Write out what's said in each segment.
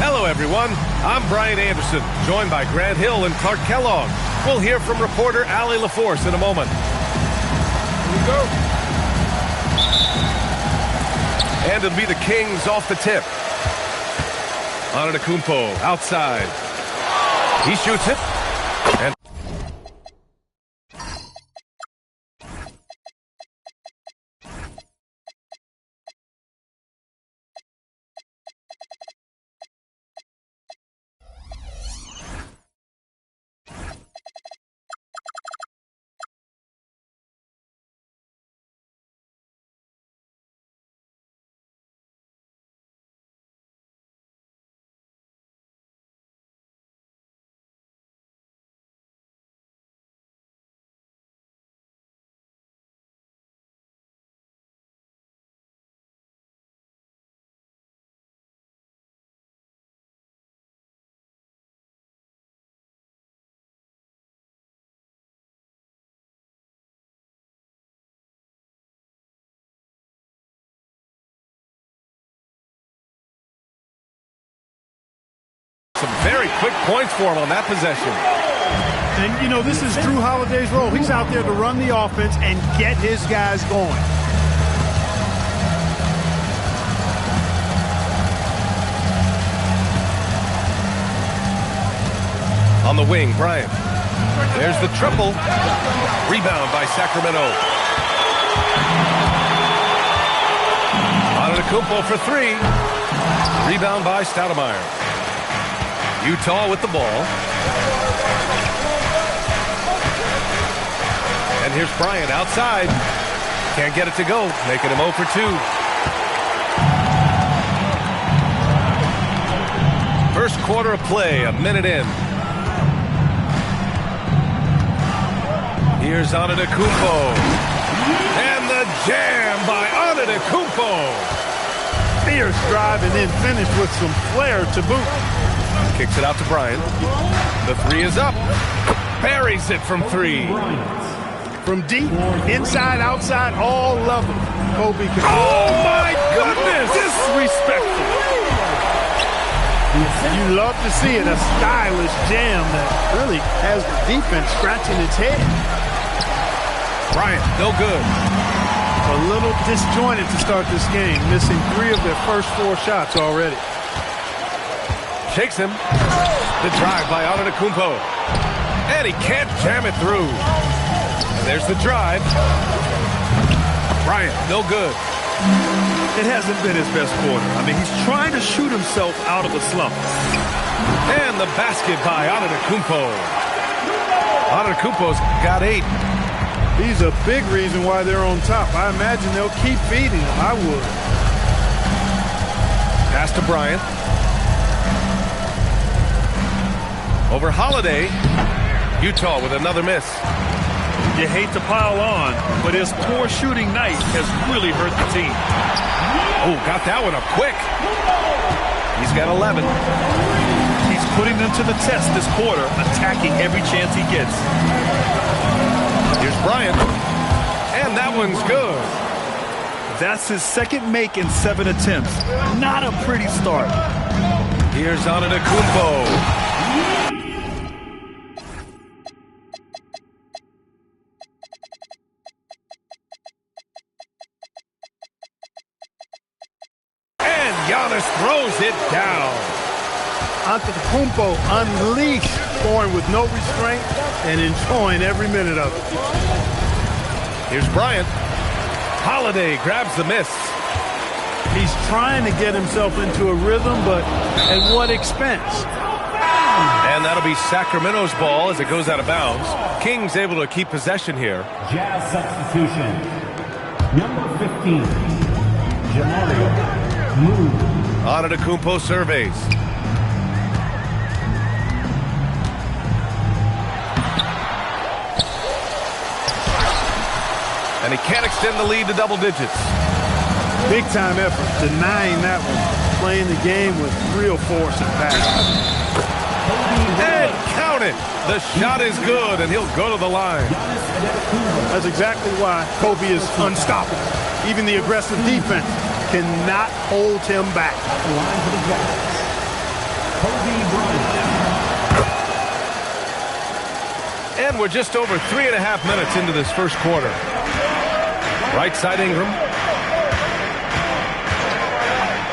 Hello, everyone. I'm Brian Anderson, joined by Grant Hill and Clark Kellogg. We'll hear from reporter Allie LaForce in a moment. Here we go. And it'll be the Kings off the tip. Antetokounmpo outside. He shoots it. And some very quick points for him on that possession. And, you know, this is Drew Holiday's role. He's out there to run the offense and get his guys going. On the wing, Bryant. There's the triple. Rebound by Sacramento. Antetokounmpo for three. Rebound by Stoudemire. Utah with the ball. And here's Bryant outside. Can't get it to go, making him 0 for 2. First quarter of play, a minute in. Here's Antetokounmpo. And the jam by Antetokounmpo. Fierce drive and then finish with some flair to boot. Kicks it out to Bryant. The three is up. Buries it from three. From deep, inside, outside, all level. Kobe can. Oh my goodness! Disrespectful. You love to see it. A stylish jam that really has the defense scratching its head. Bryant, no good. A little disjointed to start this game, missing 3 of their first 4 shots already. Shakes him. The drive by Antetokounmpo. And he can't jam it through. And there's the drive. Bryant, no good. It hasn't been his best quarter. I mean, he's trying to shoot himself out of a slump. And the basket by Antetokounmpo. Antetokounmpo's got 8. He's a big reason why they're on top. I imagine they'll keep feeding him. I would. Pass to Bryant. Over Holiday. Utah with another miss. You hate to pile on, but his poor shooting night has really hurt the team. Oh, got that one up quick. He's got 11. He's putting them to the test this quarter, attacking every chance he gets. Here's Bryant. And that one's good. That's his second make in 7 attempts. Not a pretty start. Here's Antetokounmpo. Giannis throws it down. Antetokounmpo unleashed, scoring with no restraint and enjoying every minute of it. Here's Bryant. Holiday grabs the miss. He's trying to get himself into a rhythm, but at what expense? And that'll be Sacramento's ball as it goes out of bounds. Kings able to keep possession here. Jazz substitution. Number 15, Jamario. Antetokounmpo surveys. And he can't extend the lead to double digits. Big time effort, denying that one. Playing the game with real force and passion. And count it. The shot is good, and he'll go to the line. That's exactly why Kobe is unstoppable. Even the aggressive defense cannot hold him back. And we're just over 3.5 minutes into this first quarter. Right side Ingram.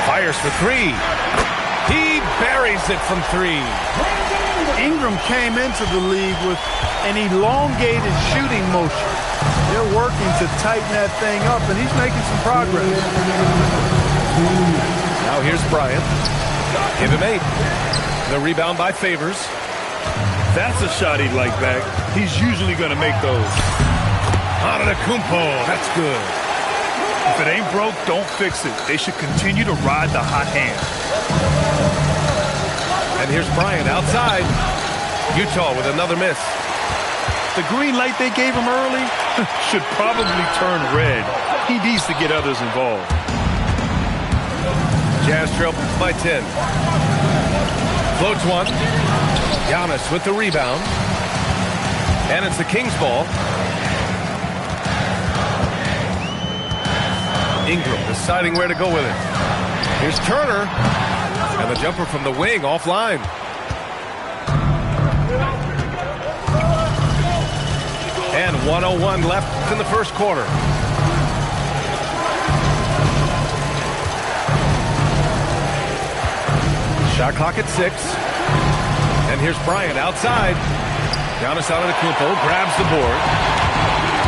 Fires for three. He buries it from three. Ingram came into the league with an elongated shooting motion. They're working to tighten that thing up, and he's making some progress. Now here's Bryant. Give him 8. The rebound by Favors. That's a shot he'd like back. He's usually going to make those. Antetokounmpo, that's good. If it ain't broke, don't fix it. They should continue to ride the hot hand. And here's Bryant outside. Utah with another miss. The green light they gave him early should probably turn red. He needs to get others involved. Jazz trail by 10. Floats one. Giannis with the rebound. And it's the Kings ball. Ingram deciding where to go with it. Here's Turner. And the jumper from the wing offline. And 1:01 left in the first quarter. Shot clock at 6. And here's Bryant outside. Giannis Antetokounmpo grabs the board.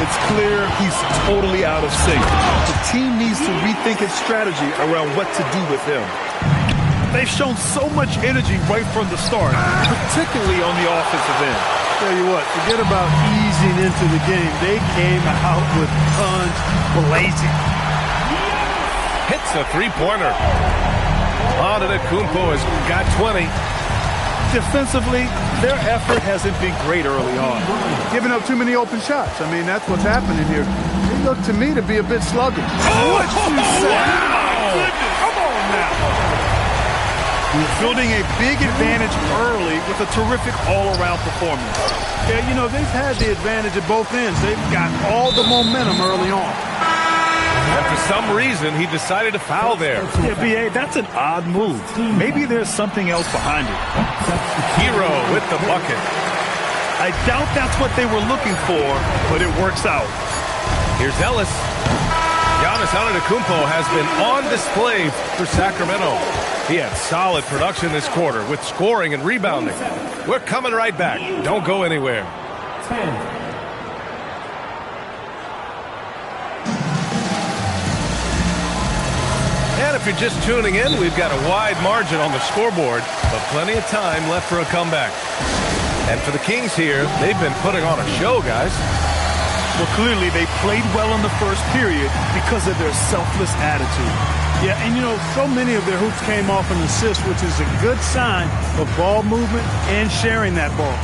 It's clear he's totally out of sync. The team needs to rethink its strategy around what to do with him. They've shown so much energy right from the start, particularly on the offensive end. Tell you what, forget about easing into the game. They came out with guns blazing. Hits a three-pointer. Antetokounmpo has got 20. Defensively, their effort hasn't been great early on. Giving up too many open shots. I mean, that's what's happening here. They look to me to be a bit sluggish. What you say? Come on now. Building a big advantage early with a terrific all-around performance. Yeah, you know, they've had the advantage at both ends. They've got all the momentum early on. And for some reason, he decided to foul there. Yeah, B.A., that's an odd move. Maybe there's something else behind it. Hero with the bucket. I doubt that's what they were looking for, but it works out. Here's Ellis. Giannis Antetokounmpo has been on display for Sacramento. He had solid production this quarter with scoring and rebounding. We're coming right back. Don't go anywhere. 10. And if you're just tuning in, we've got a wide margin on the scoreboard, but plenty of time left for a comeback. And for the Kings here, they've been putting on a show, guys. Well, clearly they played well in the first period because of their selfless attitude. Yeah, and you know, so many of their hoops came off an assist, which is a good sign of ball movement and sharing that ball.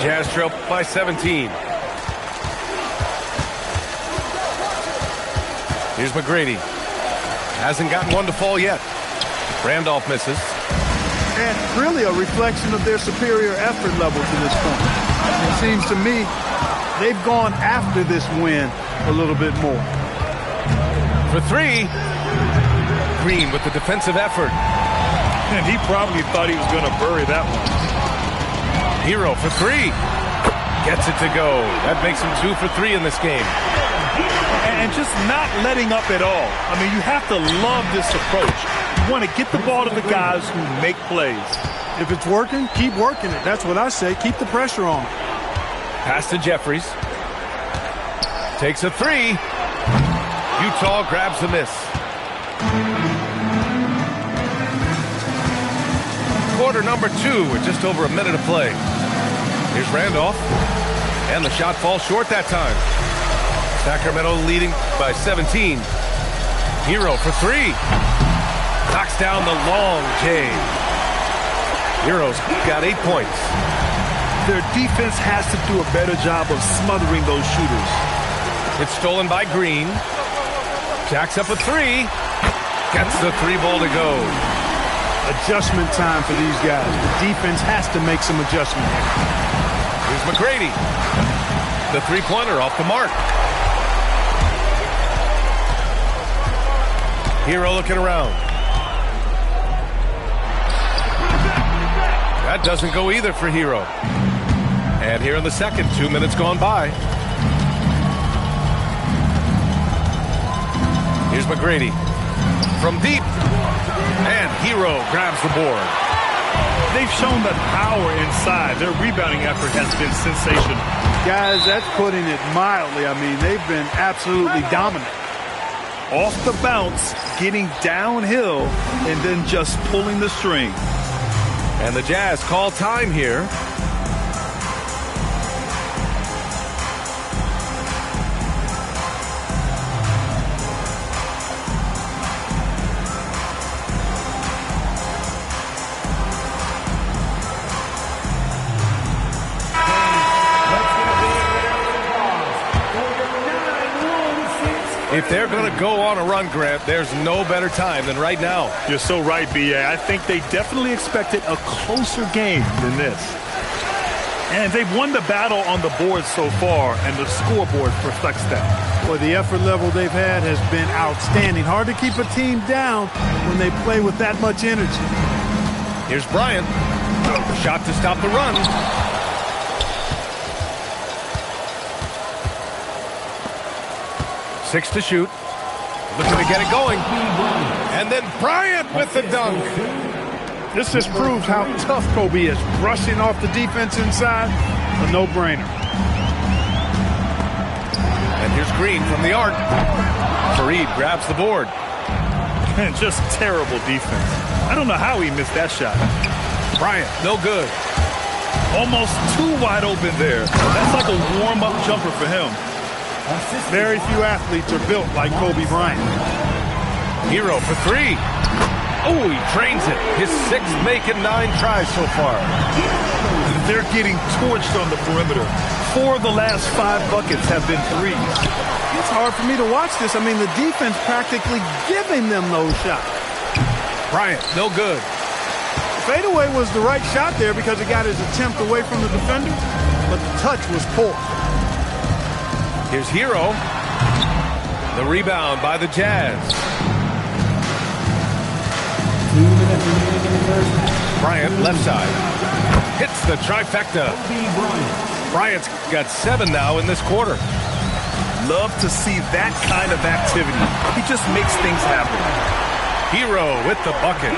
Jazz trail by 17. Here's McGrady. Hasn't gotten one to fall yet. Randolph misses. And really a reflection of their superior effort level to this point. It seems to me they've gone after this win a little bit more. For three. Green with the defensive effort. And he probably thought he was going to bury that one. Hero for three. Gets it to go. That makes him 2 for 3 in this game. And just not letting up at all. I mean, you have to love this approach. You want to get the ball to the guys who make plays. If it's working, keep working it. That's what I say. Keep the pressure on. Pass to Jeffries. Takes a three. Utah grabs the miss. Quarter number 2 with just over a minute of play. Here's Randolph. And the shot falls short that time. Sacramento leading by 17. Hero for three. Knocks down the long J. Hero's got 8 points. Their defense has to do a better job of smothering those shooters. It's stolen by Green. Jacks up a three. Gets the three ball to go. Adjustment time for these guys. The defense has to make some adjustment here. Here's McGrady. The three-pointer off the mark. Hero looking around. That doesn't go either for Hero. And here in the second, 2 minutes gone by. Here's McGrady. From deep. And Hero grabs the board. They've shown that power inside. Their rebounding effort has been sensational. Guys, that's putting it mildly. I mean, they've been absolutely dominant. Off the bounce, getting downhill, and then just pulling the string. And the Jazz call time here. If they're going to go on a run, Grant, there's no better time than right now. You're so right, B.A. I think they definitely expected a closer game than this. And they've won the battle on the board so far, and the scoreboard reflects that. Well, the effort level they've had has been outstanding. Hard to keep a team down when they play with that much energy. Here's Bryant. The shot to stop the run. Six to shoot. Looking to get it going. And then Bryant with the dunk. This just proves how tough Kobe is. Rushing off the defense inside, a no-brainer. And here's Green from the arc. Fareed grabs the board. And just terrible defense. I don't know how he missed that shot. Bryant, no good. Almost too wide open there. That's like a warm-up jumper for him. Very few athletes are built like Kobe Bryant. Hero for three. Oh, he drains it. His sixth making 9 tries so far. They're getting torched on the perimeter. 4 of the last 5 buckets have been threes. It's hard for me to watch this. I mean, the defense practically giving them those shots. Bryant, no good. Fadeaway was the right shot there because it got his attempt away from the defender, but the touch was poor. Here's Hero. The rebound by the Jazz. 2 minutes remaining in the first. Bryant, left side. Hits the trifecta. Bryant's got 7 now in this quarter. Love to see that kind of activity. He just makes things happen. Hero with the bucket.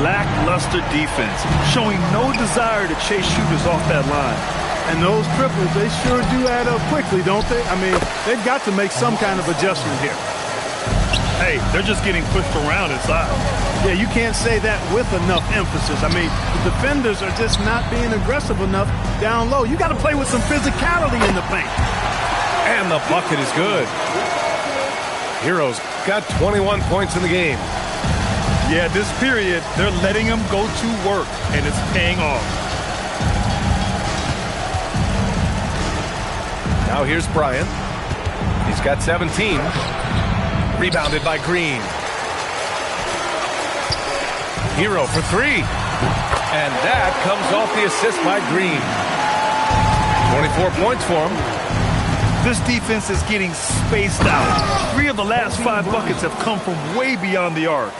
Lackluster defense, showing no desire to chase shooters off that line. And those triples, they sure do add up quickly, don't they? I mean, they've got to make some kind of adjustment here. Hey, they're just getting pushed around inside. Yeah, you can't say that with enough emphasis. I mean, the defenders are just not being aggressive enough down low. You got to play with some physicality in the paint. And the bucket is good. Hero's got 21 points in the game. Yeah, this period, they're letting him go to work, and it's paying off. Now here's Bryant. He's got 17. Rebounded by Green. Hero for 3. And that comes off the assist by Green. 24 points for him. This defense is getting spaced out. 3 of the last 5 buckets have come from way beyond the arc.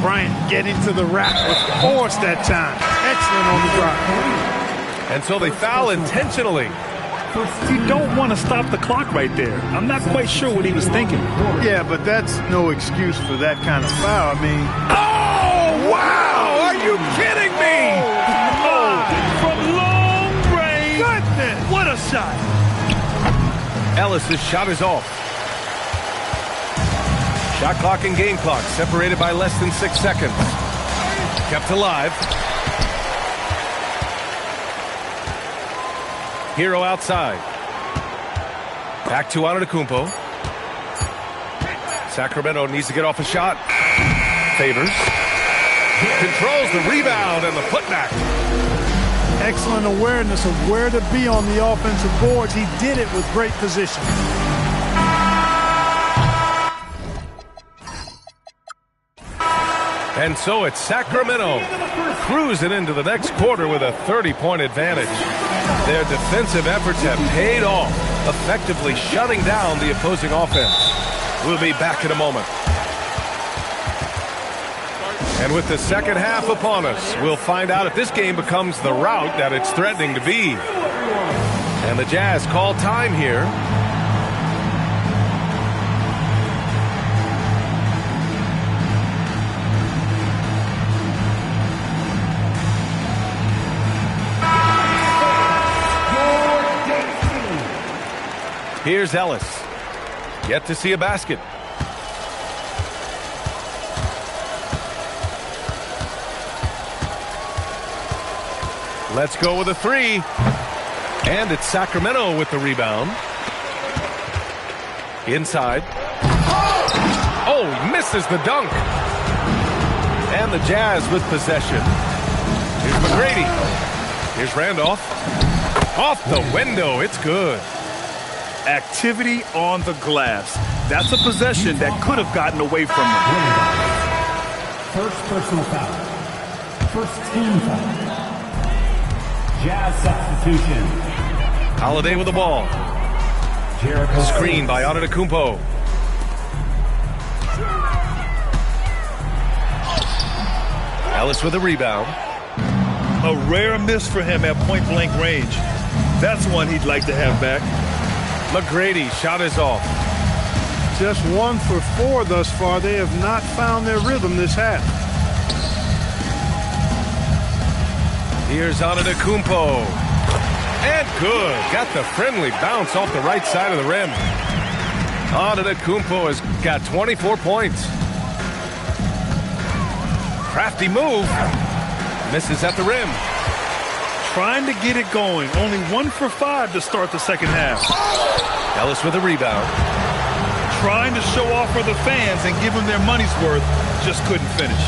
Bryant getting to the rack was forced that time. Excellent on the drive. And so they foul intentionally. You don't want to stop the clock right there. I'm not quite sure what he was thinking. Yeah, but that's no excuse for that kind of foul. I mean... Oh, wow! Are you kidding me? Oh, from long range. Goodness! What a shot. Ellis's shot is off. Shot clock and game clock separated by less than 6 seconds. Kept alive. Hero outside. Back to Antetokounmpo. Sacramento needs to get off a shot. Favors. Controls the rebound and the putback. Excellent awareness of where to be on the offensive boards. He did it with great position. And so it's Sacramento cruising into the next quarter with a 30-point advantage. Their defensive efforts have paid off, effectively shutting down the opposing offense. We'll be back in a moment. And with the second half upon us, we'll find out if this game becomes the rout that it's threatening to be. And the Jazz call time here. Here's Ellis. Yet to see a basket. Let's go with a three. And it's Sacramento with the rebound. Inside. Oh, misses the dunk. And the Jazz with possession. Here's McGrady. Here's Randolph. Off the window. It's good. Activity on the glass. That's a possession that could have gotten away from him. First personal foul. First team foul. Jazz substitution. Holiday with the ball. Screen by Antetokounmpo. Ellis with a rebound. A rare miss for him at point-blank range. That's one he'd like to have back. McGrady shot is off. Just 1 for 4 thus far. They have not found their rhythm this half. Here's Antetokounmpo. And good. Got the friendly bounce off the right side of the rim. Antetokounmpo has got 24 points. Crafty move. Misses at the rim. Trying to get it going. Only 1 for 5 to start the second half. Ellis with a rebound. Trying to show off for the fans and give them their money's worth. Just couldn't finish.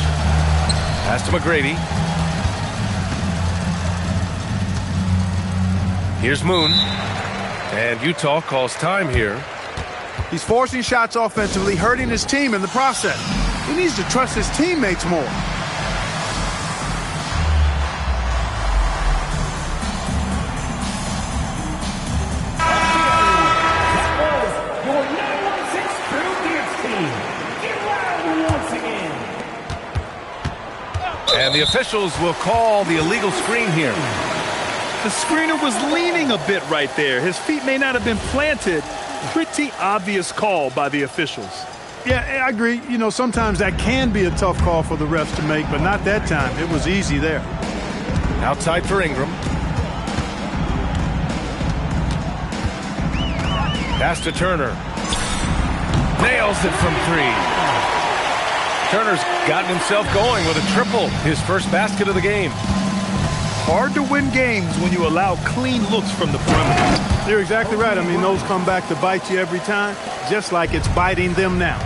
Pass to McGrady. Here's Moon. And Utah calls time here. He's forcing shots offensively, hurting his team in the process. He needs to trust his teammates more. And the officials will call the illegal screen here. The screener was leaning a bit right there. His feet may not have been planted. Pretty obvious call by the officials. Yeah, I agree. You know, sometimes that can be a tough call for the refs to make, but not that time. It was easy there. Outside for Ingram. Pass to Turner. Nails it from 3. Turner's gotten himself going with a triple, his first basket of the game. Hard to win games when you allow clean looks from the perimeter. You're exactly right. I mean, those come back to bite you every time, just like it's biting them now.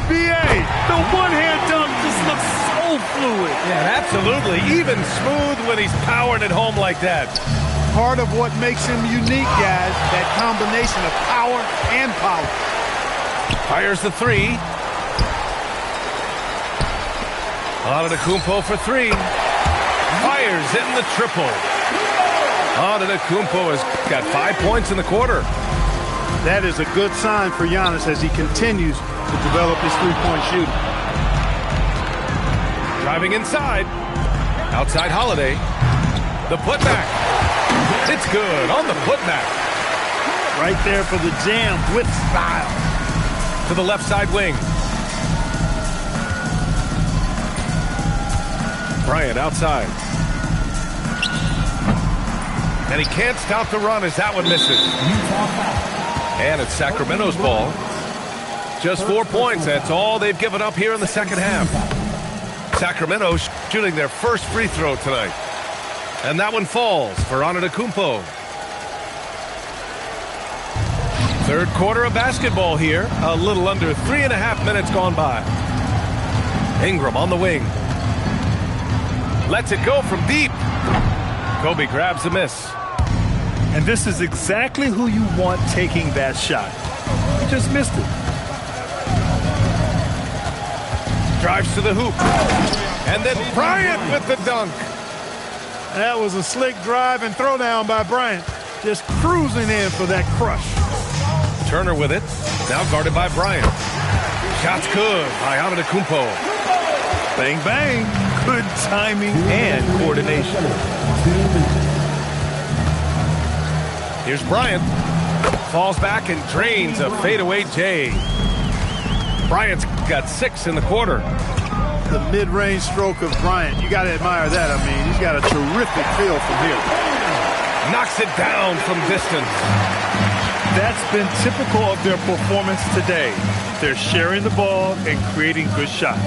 BA, the one-hand dunk just looks so fluid. Yeah, absolutely. Even smooth when he's powered at home like that. Part of what makes him unique, guys, that combination of power and power. Fires the 3. Antetokounmpo for 3. Fires in the triple. Antetokounmpo has got 5 points in the quarter. That is a good sign for Giannis as he continues to develop his three-point shooting. Driving inside. Outside Holiday. The putback. It's good on the putback. Right there for the jam with style. To the left side wing. Bryant outside. And he can't stop the run as that one misses. And it's Sacramento's ball. Just 4 points. That's all they've given up here in the second half. Sacramento shooting their first free throw tonight. And that one falls for Antetokounmpo. Third quarter of basketball here. A little under 3.5 minutes gone by. Ingram on the wing. Lets it go from deep. Kobe grabs the miss. And this is exactly who you want taking that shot. He just missed it. Drives to the hoop. And then Bryant with the dunk. That was a slick drive and throwdown by Bryant. Just cruising in for that crush. Turner with it. Now guarded by Bryant. Shots good by Antetokounmpo. Bang, bang. Good timing and coordination. Here's Bryant. Falls back and drains a fadeaway J. Bryant's got 6 in the quarter. The mid-range stroke of Bryant, you got to admire that. I mean, he's got a terrific feel from here. Knocks it down from distance. That's been typical of their performance today. They're sharing the ball and creating good shots.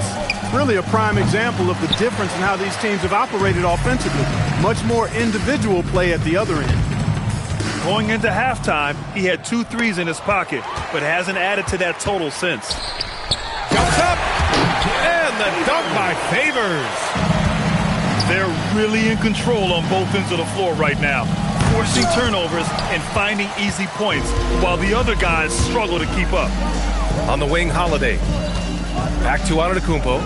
Really a prime example of the difference in how these teams have operated offensively. Much more individual play at the other end. Going into halftime, he had 2 threes in his pocket, but hasn't added to that total since. Jumps up, and the dunk by Favors. They're really in control on both ends of the floor right now, forcing turnovers and finding easy points, while the other guys struggle to keep up. On the wing, Holiday. Back to Antetokounmpo.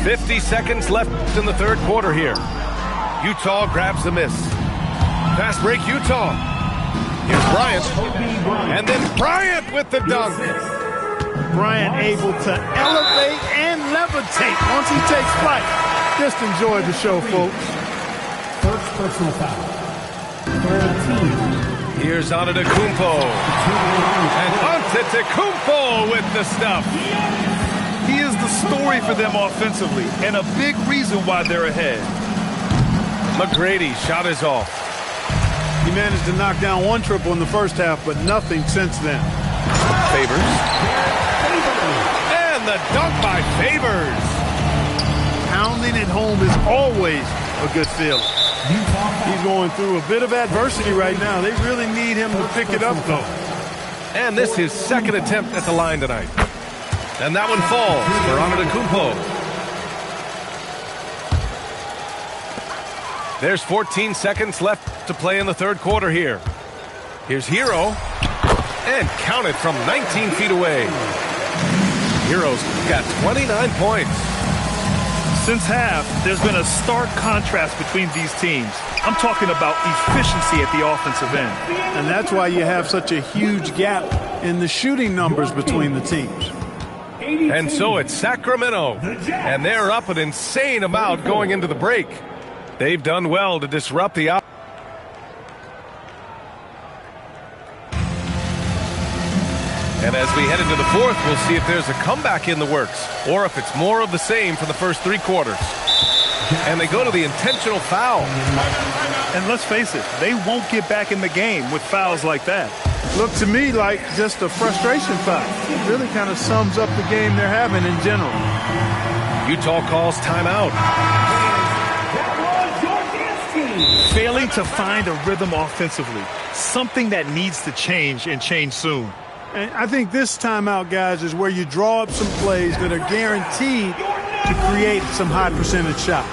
.50 seconds left in the third quarter here. Utah grabs the miss. Fast break, Utah. Here's Bryant. And then Bryant with the dunk. Bryant able to elevate and levitate once he takes flight. Just enjoy the show, folks. First personal foul. Third team. Here's Antetokounmpo. And Antetokounmpo with the stuff. He is the story for them offensively, and a big reason why they're ahead. McGrady shot is off. He managed to knock down 1 triple in the first half, but nothing since then. Favors. And the dunk by Favors. Pounding it home is always a good feeling. He's going through a bit of adversity right now. They really need him to pick it up, though. And this is his second attempt at the line tonight. And that one falls for Antetokounmpo. There's 14 seconds left to play in the third quarter here. Here's Hero. And counted from 19 feet away. Hero's got 29 points. Since half, there's been a stark contrast between these teams. I'm talking about efficiency at the offensive end. And that's why you have such a huge gap in the shooting numbers between the teams. And so it's Sacramento. And they're up an insane amount going into the break. They've done well to disrupt the opposition. And as we head into the fourth, we'll see if there's a comeback in the works or if it's more of the same for the first 3 quarters. And they go to the intentional foul. And let's face it, they won't get back in the game with fouls like that. Looked to me like just a frustration foul. It really kind of sums up the game they're having in general. Utah calls timeout. Failing to find a rhythm offensively, something that needs to change and change soon. And I think this timeout, guys, is where you draw up some plays that are guaranteed to create some high percentage shots.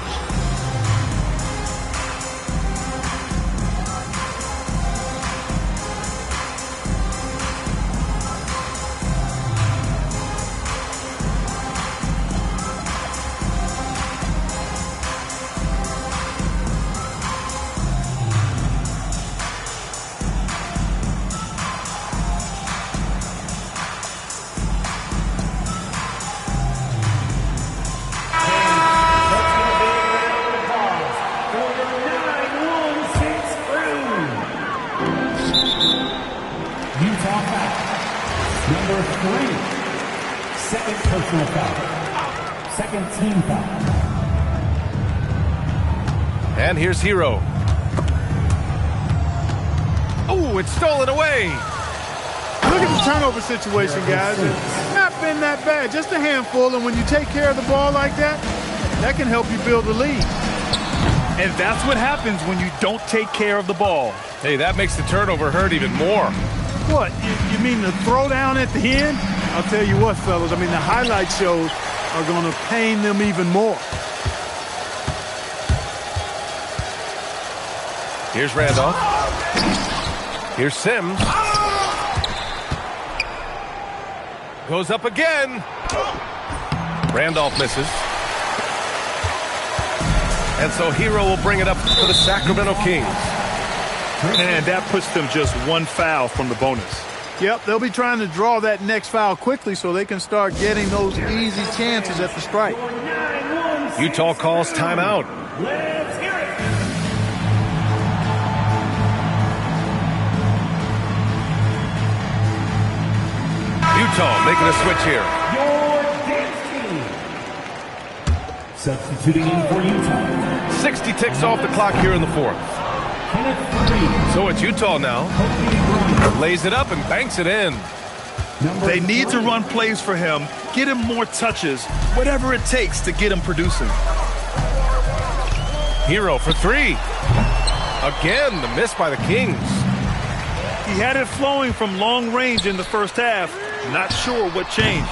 Number 3, second personal foul. Second team foul. And here's Hero. Oh, it's stolen away. Look at the turnover situation, guys. It's not been that bad, just a handful. And when you take care of the ball like that, that can help you build a lead. And that's what happens when you don't take care of the ball. Hey, that makes the turnover hurt even more. What, you mean the throwdown at the end? I'll tell you what, fellas, I mean, the highlight shows are going to pain them even more. Here's Randolph. Here's Sims. Goes up again. Randolph misses. And so Hero will bring it up for the Sacramento Kings. And that puts them just one foul from the bonus. Yep, they'll be trying to draw that next foul quickly so they can start getting those easy chances at the strike. Utah calls timeout. Let's hear it. Utah making a switch here. Your dance team. Substituting in for Utah. 60 ticks off the clock here in the fourth. So it's Utah now. Lays it up and banks it in. They need to run plays for him, get him more touches, whatever it takes to get him producing. Hero for three. Again, the miss by the Kings. He had it flowing from long range in the first half. Not sure what changed.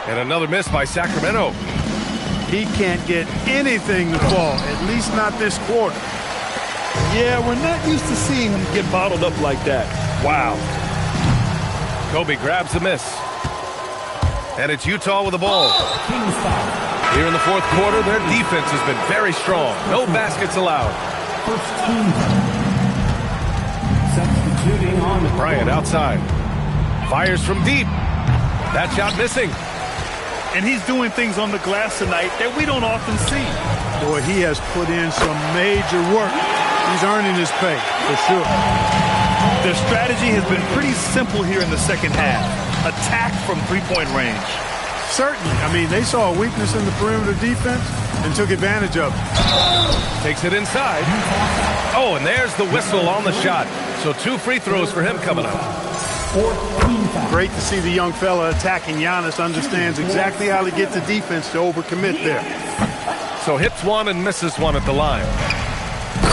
And another miss by Sacramento. He can't get anything to fall, at least not this quarter. Yeah, we're not used to seeing him get bottled up like that. Wow. Kobe grabs the miss. And it's Utah with the ball. Here in the fourth quarter, their defense has been very strong. No baskets allowed. First team. Substituting on the Bryant outside. Fires from deep. That shot missing. And he's doing things on the glass tonight that we don't often see. Boy, he has put in some major work. He's earning his pay, for sure. Their strategy has been pretty simple here in the second half. Attack from three-point range. Certainly. I mean, they saw a weakness in the perimeter defense and took advantage of it. Takes it inside. Oh, and there's the whistle on the shot. So 2 free throws for him coming up. Great to see the young fella attacking Giannis. Understands exactly how to get the defense to overcommit there. So hits one and misses one at the line.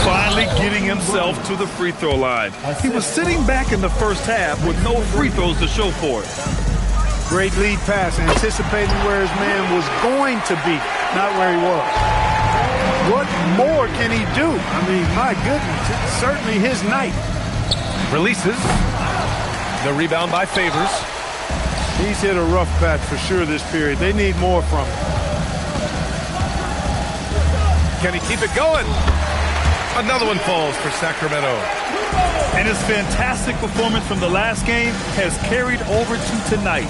Finally getting himself to the free throw line. He was sitting back in the first half with no free throws to show for it. Great lead pass, anticipating where his man was going to be, not where he was. What more can he do? I mean, my goodness, it's certainly his night. Releases. The rebound by Favors. He's hit a rough patch for sure this period. They need more from him. Can he keep it going? Another one falls for Sacramento. And his fantastic performance from the last game has carried over to tonight.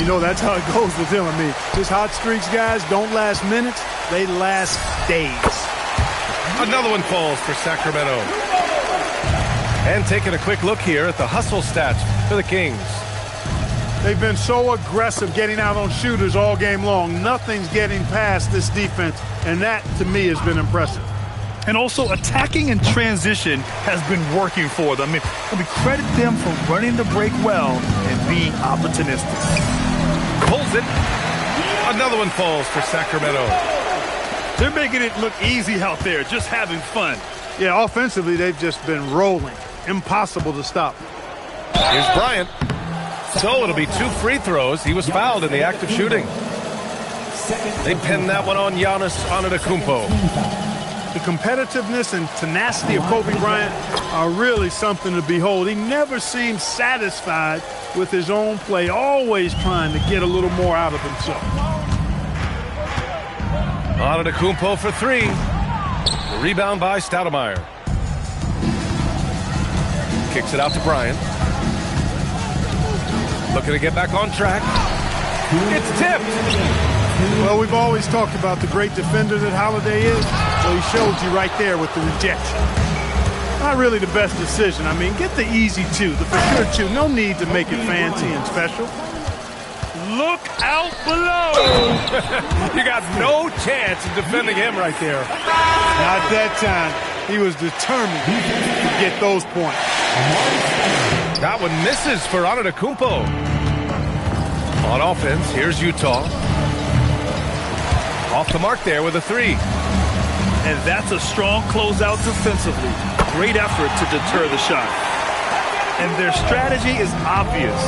You know, that's how it goes with him. I mean, his hot streaks, guys, don't last minutes. They last days. Another one falls for Sacramento. And taking a quick look here at the hustle stats for the Kings. They've been so aggressive getting out on shooters all game long. Nothing's getting past this defense, and that, to me, has been impressive. And also attacking in transition has been working for them. I mean, credit them for running the break well and being opportunistic. Pulls it. Another one falls for Sacramento. They're making it look easy out there, just having fun. Yeah, offensively, they've just been rolling. Impossible to stop. Here's Bryant. So it'll be 2 free throws. He was fouled in the act of shooting. They pinned that one on Giannis Antetokounmpo. The competitiveness and tenacity of Kobe Bryant are really something to behold. He never seems satisfied with his own play, always trying to get a little more out of himself. Antetokounmpo for 3. The rebound by Stoudemire. Kicks it out to Bryant. Looking to get back on track. It's tipped. Well, we've always talked about the great defender that Holiday is. Well, he showed you right there with the rejection. Not really the best decision. I mean, get the easy 2, the for sure 2. No need to make it fancy and special. Look out below! You got no chance of defending him right there. Not that time. He was determined to get those points. That one misses for Antetokounmpo. On offense, here's Utah. Off the mark there with a 3. And that's a strong closeout defensively. Great effort to deter the shot. And their strategy is obvious.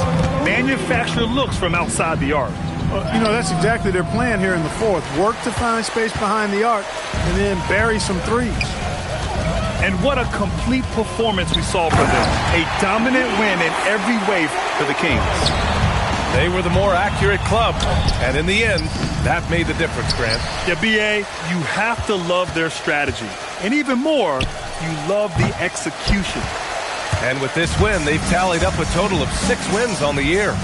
Manufacture looks from outside the arc. That's exactly their plan here in the fourth. Work to find space behind the arc and then bury some threes. And what a complete performance we saw from them. A dominant win in every way for the Kings. They were the more accurate club, and in the end, that made the difference, Grant. Yeah, B.A., you have to love their strategy. And even more, you love the execution. And with this win, they've tallied up a total of 6 wins on the year.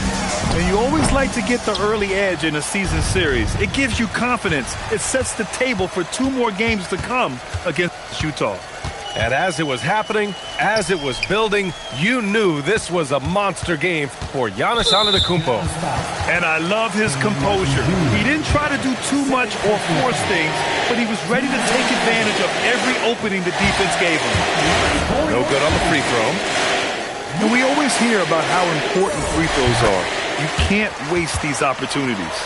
And you always like to get the early edge in a season series. It gives you confidence. It sets the table for 2 more games to come against Utah. And as it was happening, as it was building, you knew this was a monster game for Giannis Antetokounmpo. And I love his composure. He didn't try to do too much or force things, but he was ready to take advantage of every opening the defense gave him. No good on the free throw. And we always hear about how important free throws are. You can't waste these opportunities.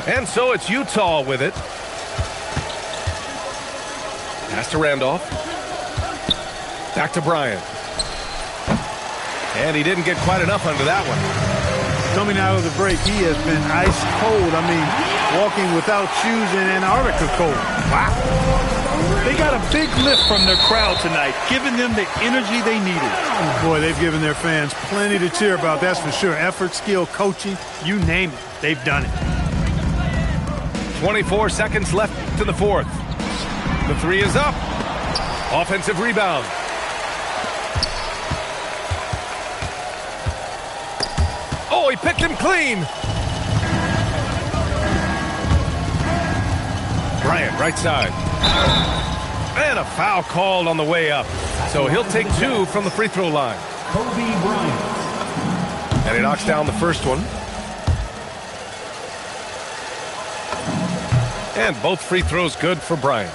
And so it's Utah with it. Pass to Randolph. Back to Bryant. And he didn't get quite enough under that one. Coming out of the break, he has been ice cold. I mean, walking without shoes in Antarctica cold. Wow. They got a big lift from their crowd tonight, giving them the energy they needed. Boy, they've given their fans plenty to cheer about, that's for sure. Effort, skill, coaching, you name it, they've done it. 24 seconds left to the fourth. The three is up. Offensive rebound. Oh, he picked him clean. Bryant, right side. And a foul called on the way up. So he'll take 2 from the free throw line. Kobe Bryant. And he knocks down the first one. And both free throws good for Bryant.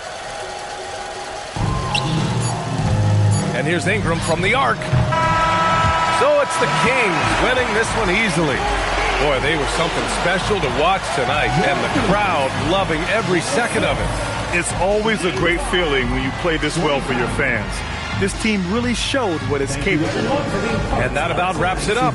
And here's Ingram from the arc. So it's the Kings winning this one easily. Boy, they were something special to watch tonight, and the crowd loving every second of it. It's always a great feeling when you play this well for your fans. This team really showed what it's capable of. And that about wraps it up.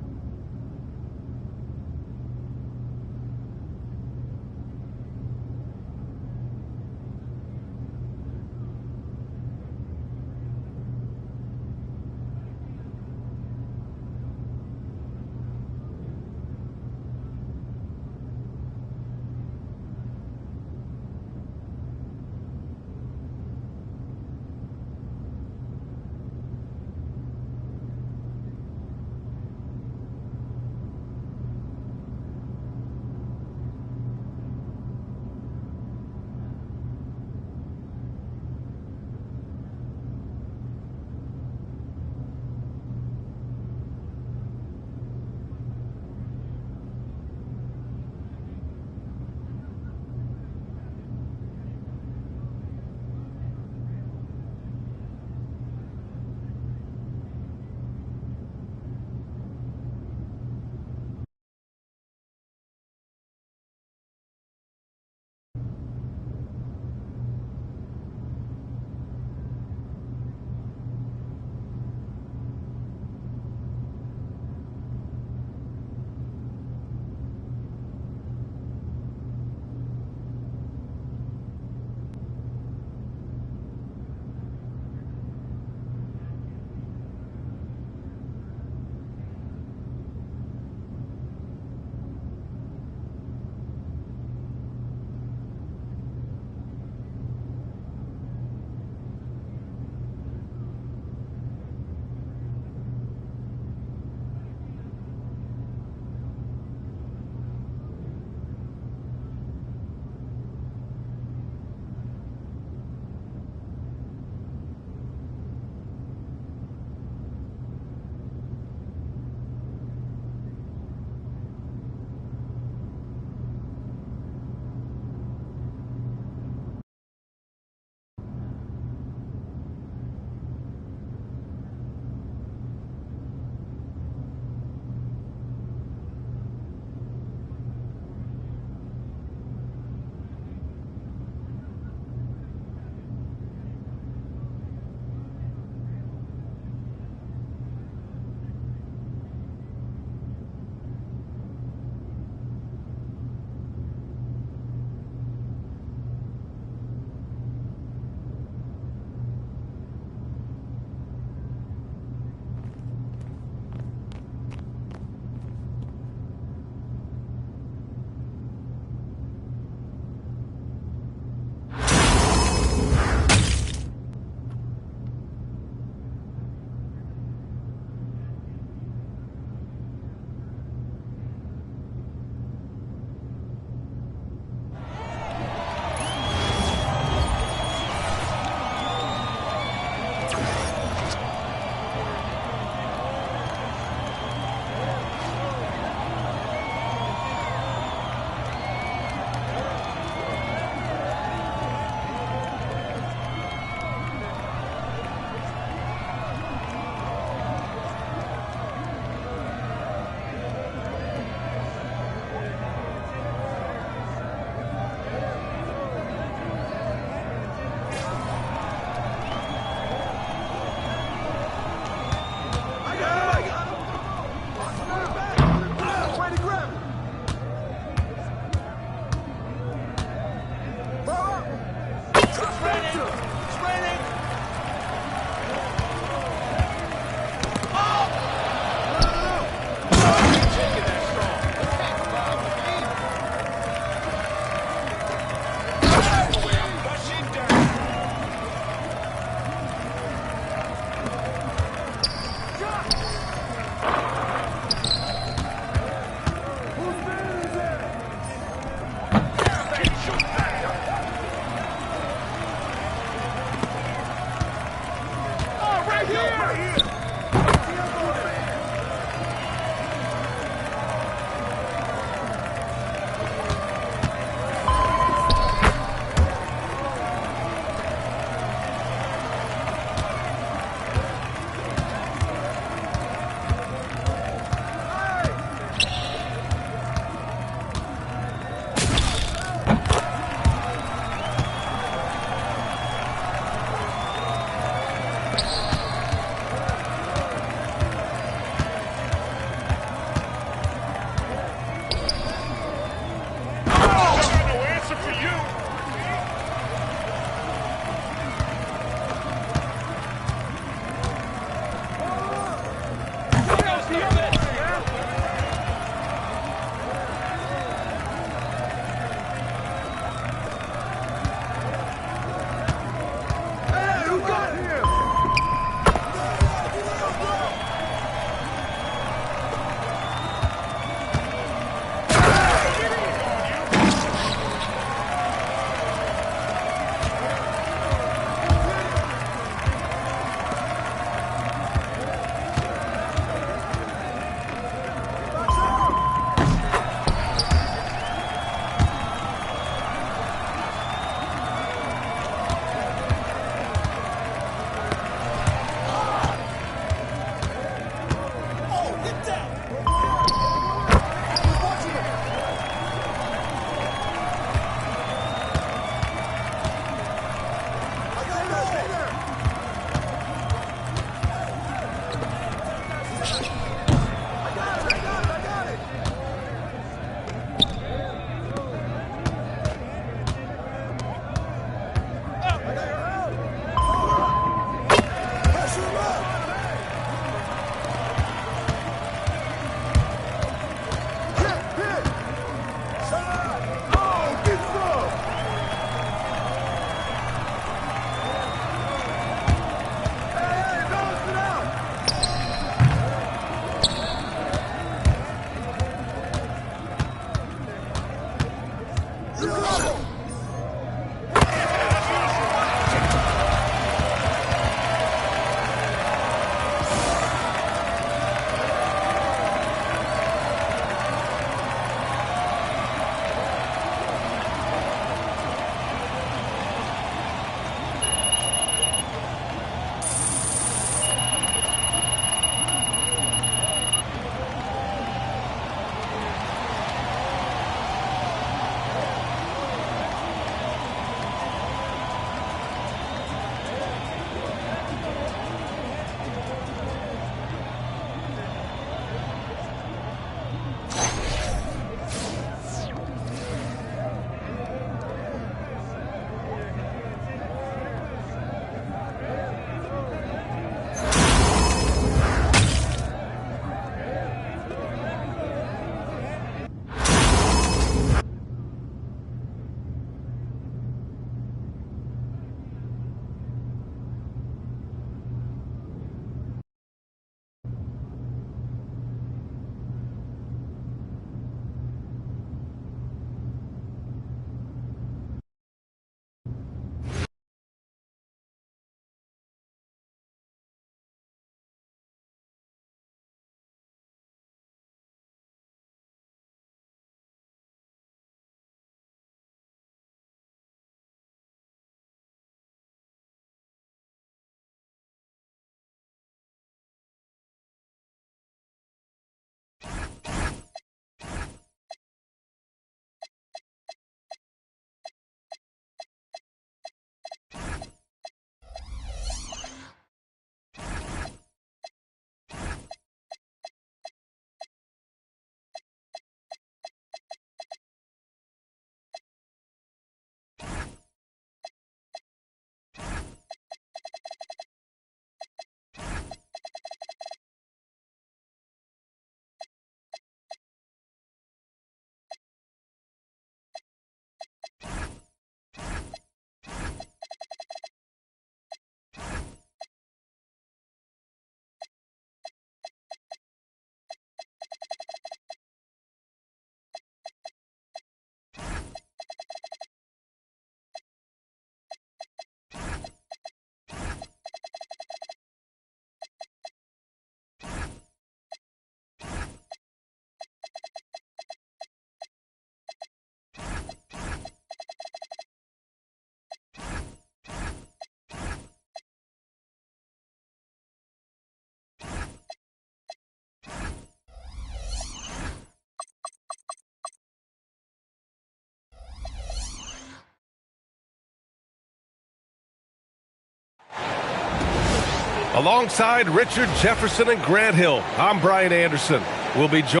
Alongside Richard Jefferson and Grant Hill, I'm Brian Anderson. We'll be joined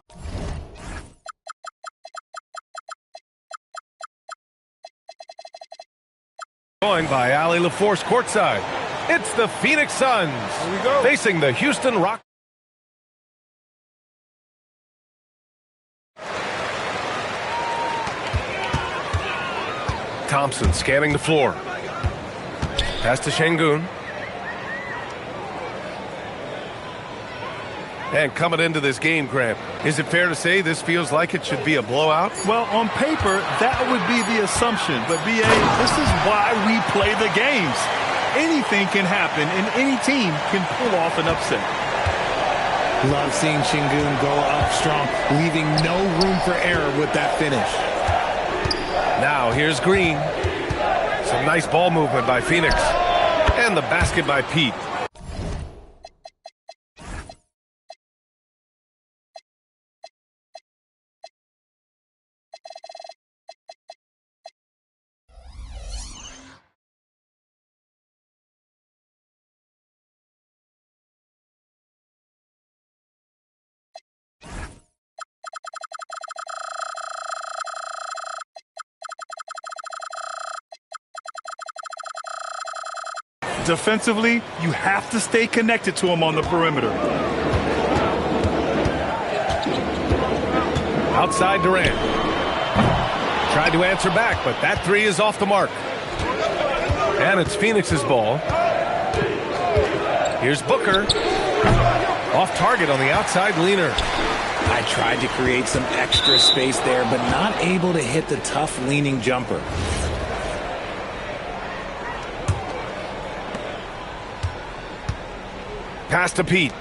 by Ali LaForce courtside. It's the Phoenix Suns facing the Houston Rockets. Thompson scanning the floor. Pass to Şengün. And coming into this game, Grant, is it fair to say this feels like it should be a blowout? Well, on paper, that would be the assumption. But, B.A., this is why we play the games. Anything can happen, and any team can pull off an upset. Love seeing Şengün go up strong, leaving no room for error with that finish. Now, here's Green. Some nice ball movement by Phoenix. And the basket by Pete. Defensively, you have to stay connected to him on the perimeter. Outside Durant. Tried to answer back, but that three is off the mark. And it's Phoenix's ball. Here's Booker. Off target on the outside leaner. I tried to create some extra space there, but not able to hit the tough leaning jumper. Pass to Pete.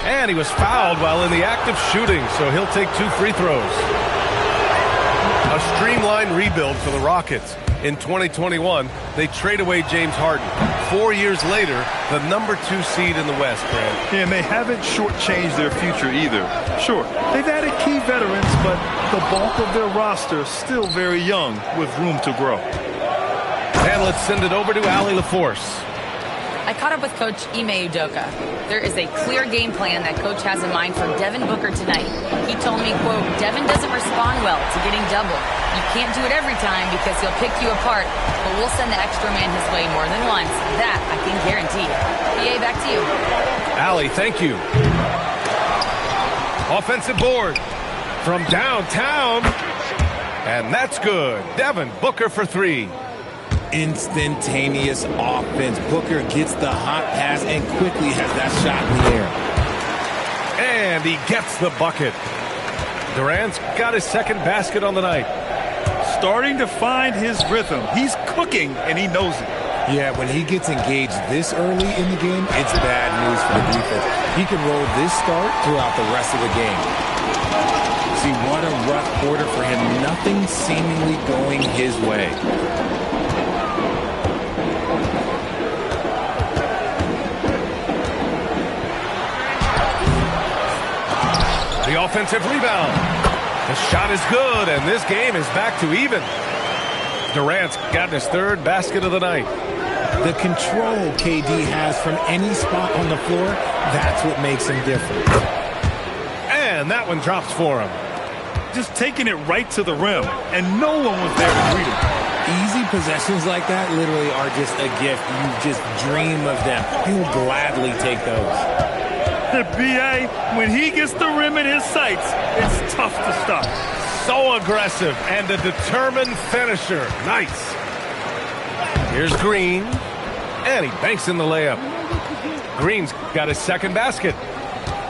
And he was fouled while in the act of shooting, so he'll take 2 free throws. A streamlined rebuild for the Rockets. In 2021, they trade away James Harden. 4 years later, the #2 seed in the West, Grant. And they haven't shortchanged their future either. Sure, they've added key veterans, but the bulk of their roster is still very young with room to grow. And let's send it over to Ali LaForce. I caught up with Coach Ime Udoka. There is a clear game plan that Coach has in mind for Devin Booker tonight. He told me, quote, Devin doesn't respond well to getting doubled. You can't do it every time because he'll pick you apart, but we'll send the extra man his way more than once. That I can guarantee. PA, back to you. Ali, thank you. Offensive board from downtown. And that's good. Devin Booker for 3. Instantaneous offense. Booker gets the hot pass and quickly has that shot in the air. And he gets the bucket. Durant's got his second basket on the night. Starting to find his rhythm. He's cooking, and he knows it. Yeah, when he gets engaged this early in the game, it's bad news for the defense. He can roll this start throughout the rest of the game. See, what a rough quarter for him. Nothing seemingly going his way. The offensive rebound. The shot is good, and this game is back to even. Durant's gotten his 3rd basket of the night. The control KD has from any spot on the floor, that's what makes him different. And that one drops for him. Just taking it right to the rim, and no one was there to greet him. Easy possessions like that literally are just a gift. You just dream of them. You'll gladly take those. B.A., when he gets the rim in his sights, it's tough to stop. So aggressive and a determined finisher. Nice. Here's Green. And he banks in the layup. Green's got his 2nd basket.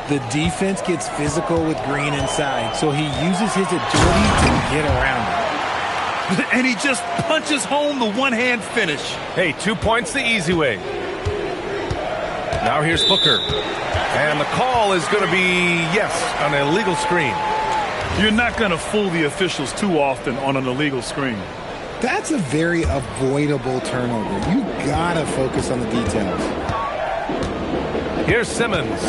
The defense gets physical with Green inside, so he uses his agility to get around it. And he just punches home the one-hand finish. Hey, 2 points the easy way. Now here's Booker. And the call is going to be, yes, an illegal screen. You're not going to fool the officials too often on an illegal screen. That's a very avoidable turnover. You gotta focus on the details. Here's Simmons.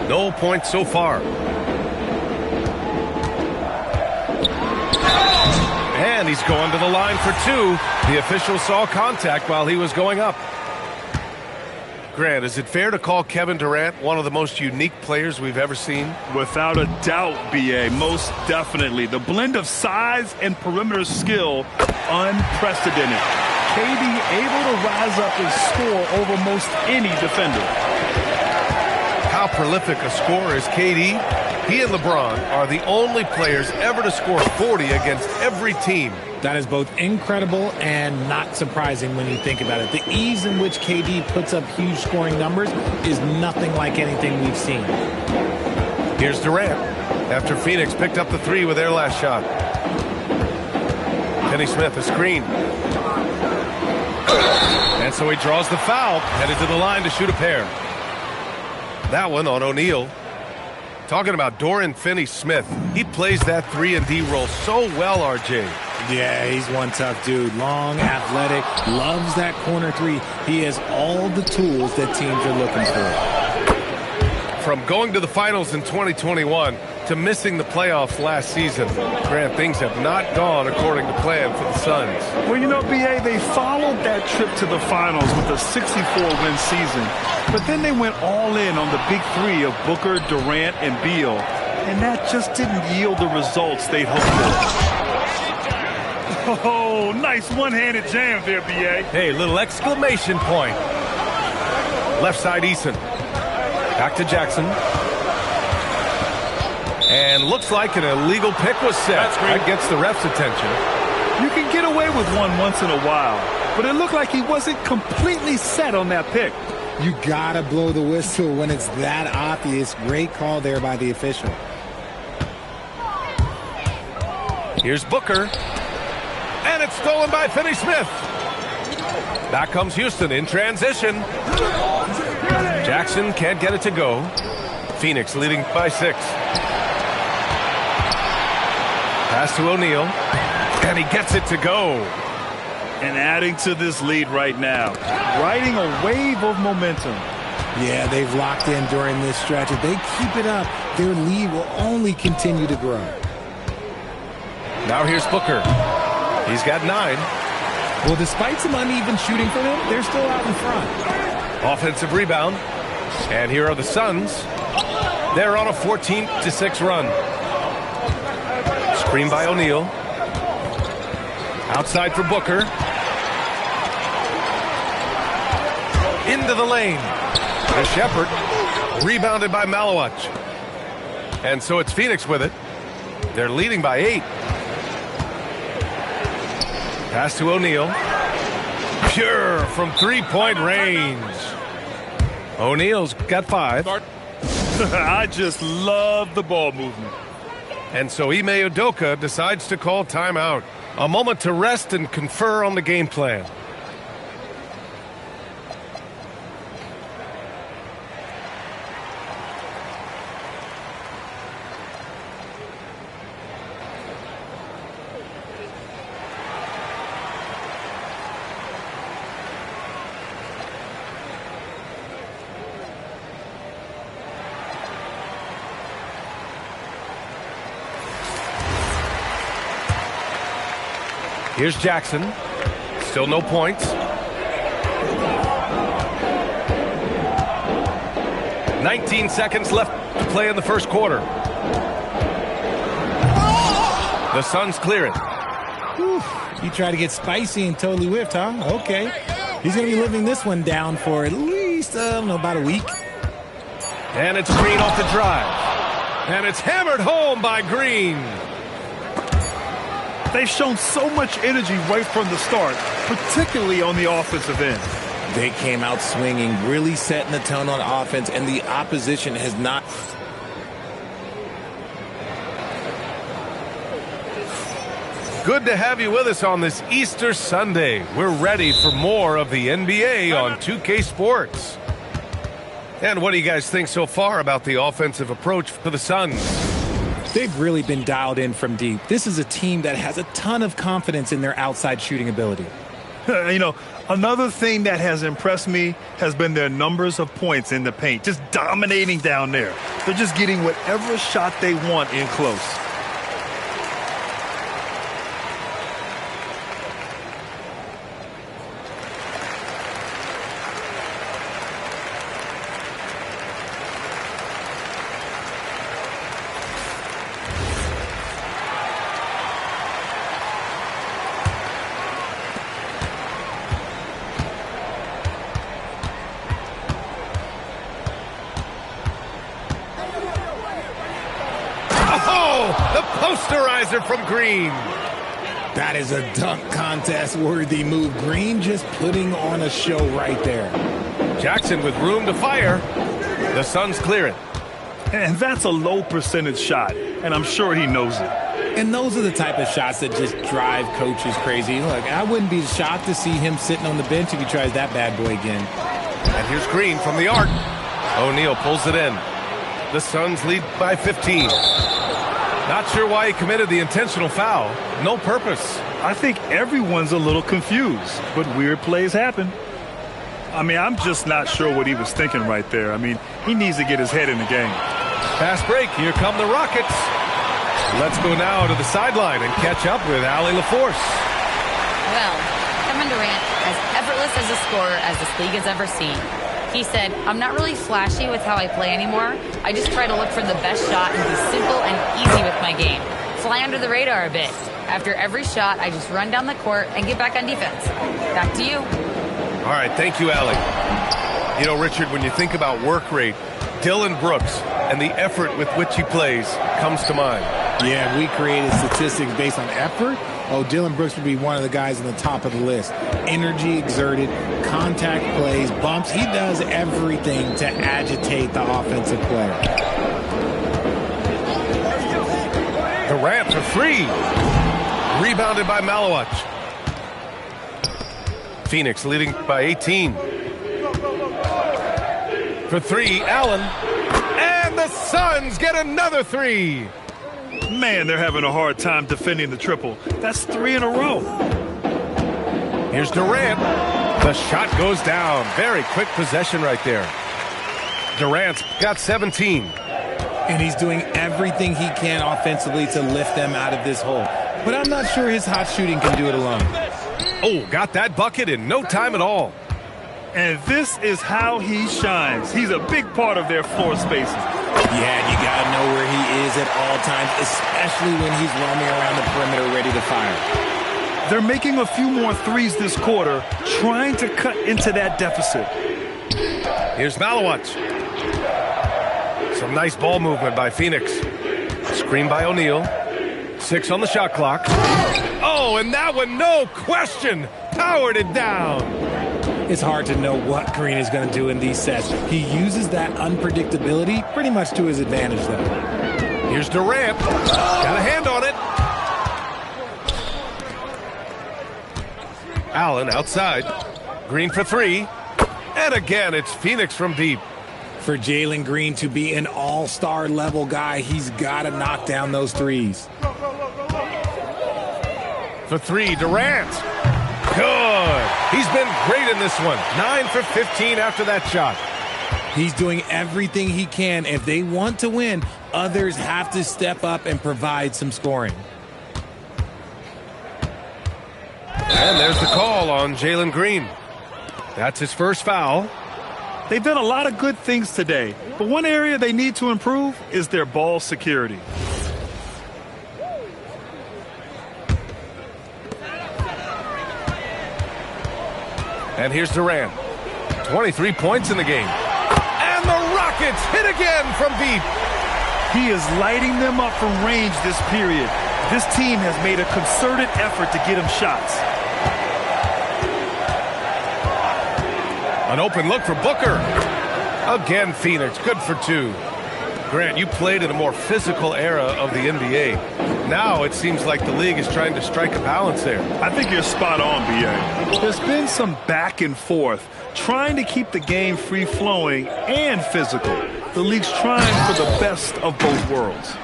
No points so far. And he's going to the line for two. The official saw contact while he was going up. Grant, is it fair to call Kevin Durant one of the most unique players we've ever seen? Without a doubt, B.A., most definitely. The blend of size and perimeter skill, unprecedented. KD able to rise up and score over most any defender. How prolific a scorer is KD? He and LeBron are the only players ever to score 40 against every team. That is both incredible and not surprising when you think about it. The ease in which KD puts up huge scoring numbers is nothing like anything we've seen. Here's Durant after Phoenix picked up the three with their last shot. Kenny Smith, a screen. And so he draws the foul, headed to the line to shoot a pair. That one on O'Neal. Talking about Dorian Finney-Smith, he plays that 3 and D role so well, RJ. Yeah, he's one tough dude. Long, athletic, loves that corner three. He has all the tools that teams are looking for. From going to the finals in 2021 to missing the playoffs last season, Grant, things have not gone according to plan for the Suns. Well, you know, B.A., they followed that trip to the finals with a 64-win season, but then they went all in on the big three of Booker, Durant, and Beal, and that just didn't yield the results they'd hoped for. Oh, nice one-handed jam there, B.A. Hey, little exclamation point. Left side, Eason. Back to Jackson. And looks like an illegal pick was set. That gets the ref's attention. You can get away with one once in a while, but it looked like he wasn't completely set on that pick. You gotta blow the whistle when it's that obvious. Great call there by the official. Here's Booker. And it's stolen by Finney-Smith. Back comes Houston in transition. Jackson can't get it to go. Phoenix leading by 6. Pass to O'Neal. And he gets it to go. And adding to this lead right now. Riding a wave of momentum. Yeah, they've locked in during this stretch. If they keep it up, their lead will only continue to grow. Now here's Booker. He's got 9. Well, despite some uneven shooting for them, they're still out in front. Offensive rebound. And here are the Suns. They're on a 14-6 run. Screen by O'Neal. Outside for Booker. Into the lane. To Shepherd. Rebounded by Malawach. And so it's Phoenix with it. They're leading by 8. Pass to O'Neal. Pure from three-point range. O'Neal's got 5. I just love the ball movement. And so Ime Udoka decides to call timeout. A moment to rest and confer on the game plan. Here's Jackson. Still no points. 19 seconds left to play in the first quarter. The Suns clear it. Whew. You try to get spicy and totally whiffed, huh? Okay. He's going to be living this one down for at least, I don't know, about a week. And it's Green off the drive. And it's hammered home by Green. They've shown so much energy right from the start, particularly on the offensive end. They came out swinging, really setting the tone on offense, and the opposition has not. Good to have you with us on this Easter Sunday. We're ready for more of the NBA on 2K Sports. And what do you guys think so far about the offensive approach for the Suns? They've really been dialed in from deep. This is a team that has a ton of confidence in their outside shooting ability. You know, another thing that has impressed me has been their numbers of points in the paint, just dominating down there. They're just getting whatever shot they want in close. posterizer from Green. That is a dunk contest-worthy move. Green just putting on a show right there. Jackson with room to fire. The Suns clear it. And that's a low percentage shot, and I'm sure he knows it. And those are the type of shots that just drive coaches crazy. Look, I wouldn't be shocked to see him sitting on the bench if he tries that bad boy again. And here's Green from the arc. O'Neal pulls it in. The Suns lead by 15. Not sure why he committed the intentional foul. No purpose. I think everyone's a little confused, but weird plays happen. I mean, I'm just not sure what he was thinking right there. I mean, he needs to get his head in the game. Fast break. Here come the Rockets. Let's go now to the sideline and catch up with Allie LaForce. Well, Kevin Durant, as effortless as a scorer as this league has ever seen. He said, I'm not really flashy with how I play anymore. I just try to look for the best shot and be simple and easy with my game. Fly under the radar a bit. After every shot, I just run down the court and get back on defense. Back to you. All right, thank you, Allie. You know, Richard, when you think about work rate, Dylan Brooks and the effort with which he plays comes to mind. Yeah, we created statistics based on effort. Oh, Dylan Brooks would be one of the guys on the top of the list. Energy exerted, contact plays, bumps. He does everything to agitate the offensive player. Durant for three. Rebounded by Malawach. Phoenix leading by 18. For three, Allen. And the Suns get another three. Man, they're having a hard time defending the triple. That's 3 in a row. Here's Durant. The shot goes down. Very quick possession right there. Durant's got 17. And he's doing everything he can offensively to lift them out of this hole. But I'm not sure his hot shooting can do it alone. Oh, got that bucket in no time at all. And this is how he shines. He's a big part of their floor spaces. Yeah, you got to know where he is at all times, especially when he's roaming around the perimeter ready to fire. They're making a few more threes this quarter, trying to cut into that deficit. Here's Malawach. Some nice ball movement by Phoenix. Screen by O'Neal. 6 on the shot clock. Oh, and that one, no question, powered it down. It's hard to know what Green is going to do in these sets. He uses that unpredictability pretty much to his advantage, though. Here's Durant. Got a hand on it. Allen outside. Green for three. And again, it's Phoenix from deep. For Jalen Green to be an all-star level guy, he's got to knock down those threes. For three, Durant. Good. He's been great in this one. 9 for 15 after that shot. He's doing everything he can. If they want to win, others have to step up and provide some scoring. And there's the call on Jalen Green. That's his first foul. They've done a lot of good things today, but one area they need to improve is their ball security. And here's Durant. 23 points in the game. And the Rockets hit again from deep. He is lighting them up from range this period. This team has made a concerted effort to get him shots. An open look for Booker. Again, Phoenix, good for two. Grant, you played in a more physical era of the NBA. Now it seems like the league is trying to strike a balance there. I think you're spot on, B.A. There's been some back and forth, trying to keep the game free-flowing and physical. The league's trying for the best of both worlds.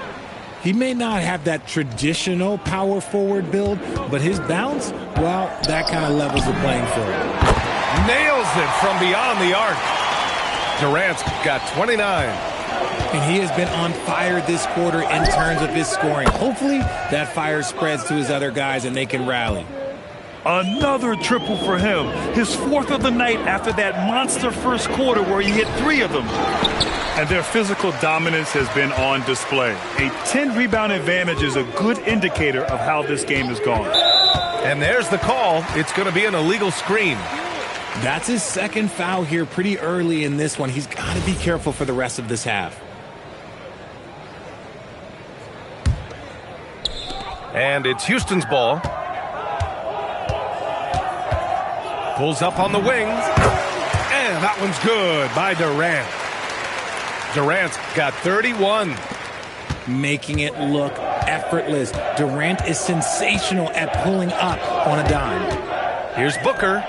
He may not have that traditional power forward build, but his bounce, well, that kind of levels the playing field. Nails it from beyond the arc. Durant's got 29. And he has been on fire this quarter in terms of his scoring. Hopefully that fire spreads to his other guys and they can rally. Another triple for him. His fourth of the night after that monster first quarter where he hit 3 of them. And their physical dominance has been on display. A 10-rebound advantage is a good indicator of how this game has gone. And there's the call. It's going to be an illegal screen. That's his second foul here pretty early in this one. He's got to be careful for the rest of this half. And it's Houston's ball. Pulls up on the wing. And that one's good by Durant. Durant's got 31. Making it look effortless. Durant is sensational at pulling up on a dime. Here's Booker.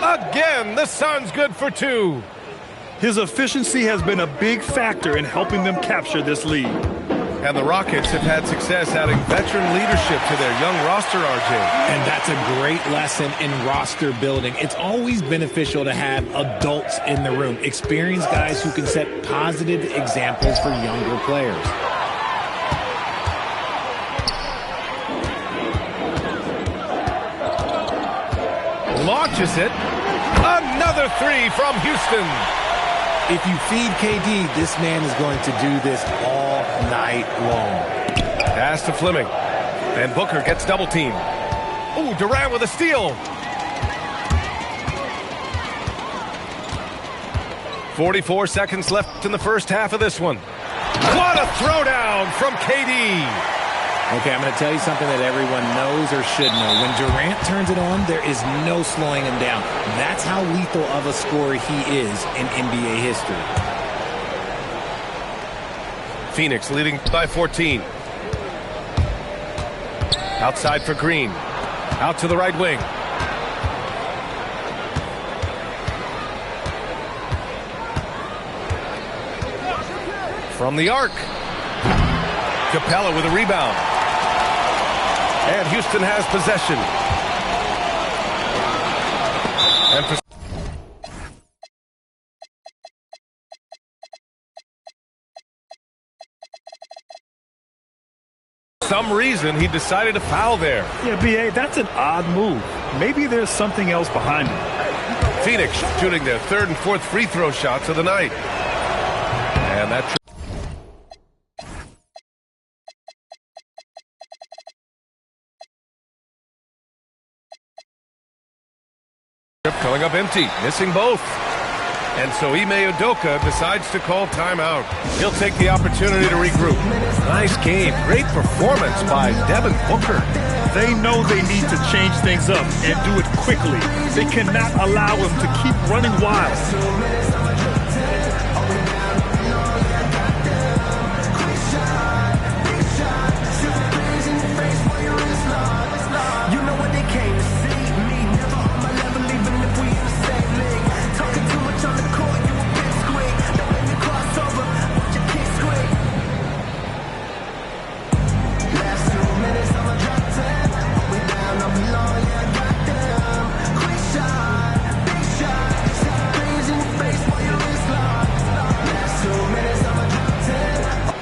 Again, the Suns good for 2. His efficiency has been a big factor in helping them capture this lead. And the Rockets have had success adding veteran leadership to their young roster, RJ. And that's a great lesson in roster building. It's always beneficial to have adults in the room, experienced guys who can set positive examples for younger players. Launches it. Another 3 from Houston. If you feed KD, this man is going to do this all night long. Pass to Fleming. And Booker gets double teamed. Ooh, Durant with a steal. 44 seconds left in the first half of this one. What a throwdown from KD. Okay, I'm going to tell you something that everyone knows or should know. When Durant turns it on, there is no slowing him down. That's how lethal of a scorer he is in NBA history. Phoenix leading by 14. Outside for Green. Out to the right wing. From the arc. Capella with a rebound. And Houston has possession. And for some reason, he decided to foul there. Yeah, B.A., that's an odd move. Maybe there's something else behind it. Phoenix shooting their third and fourth free throw shots of the night. And that coming up empty, missing both. And so Ime Udoka decides to call timeout. He'll take the opportunity to regroup. Nice game, great performance by Devin Booker. They know they need to change things up and do it quickly. They cannot allow him to keep running wild.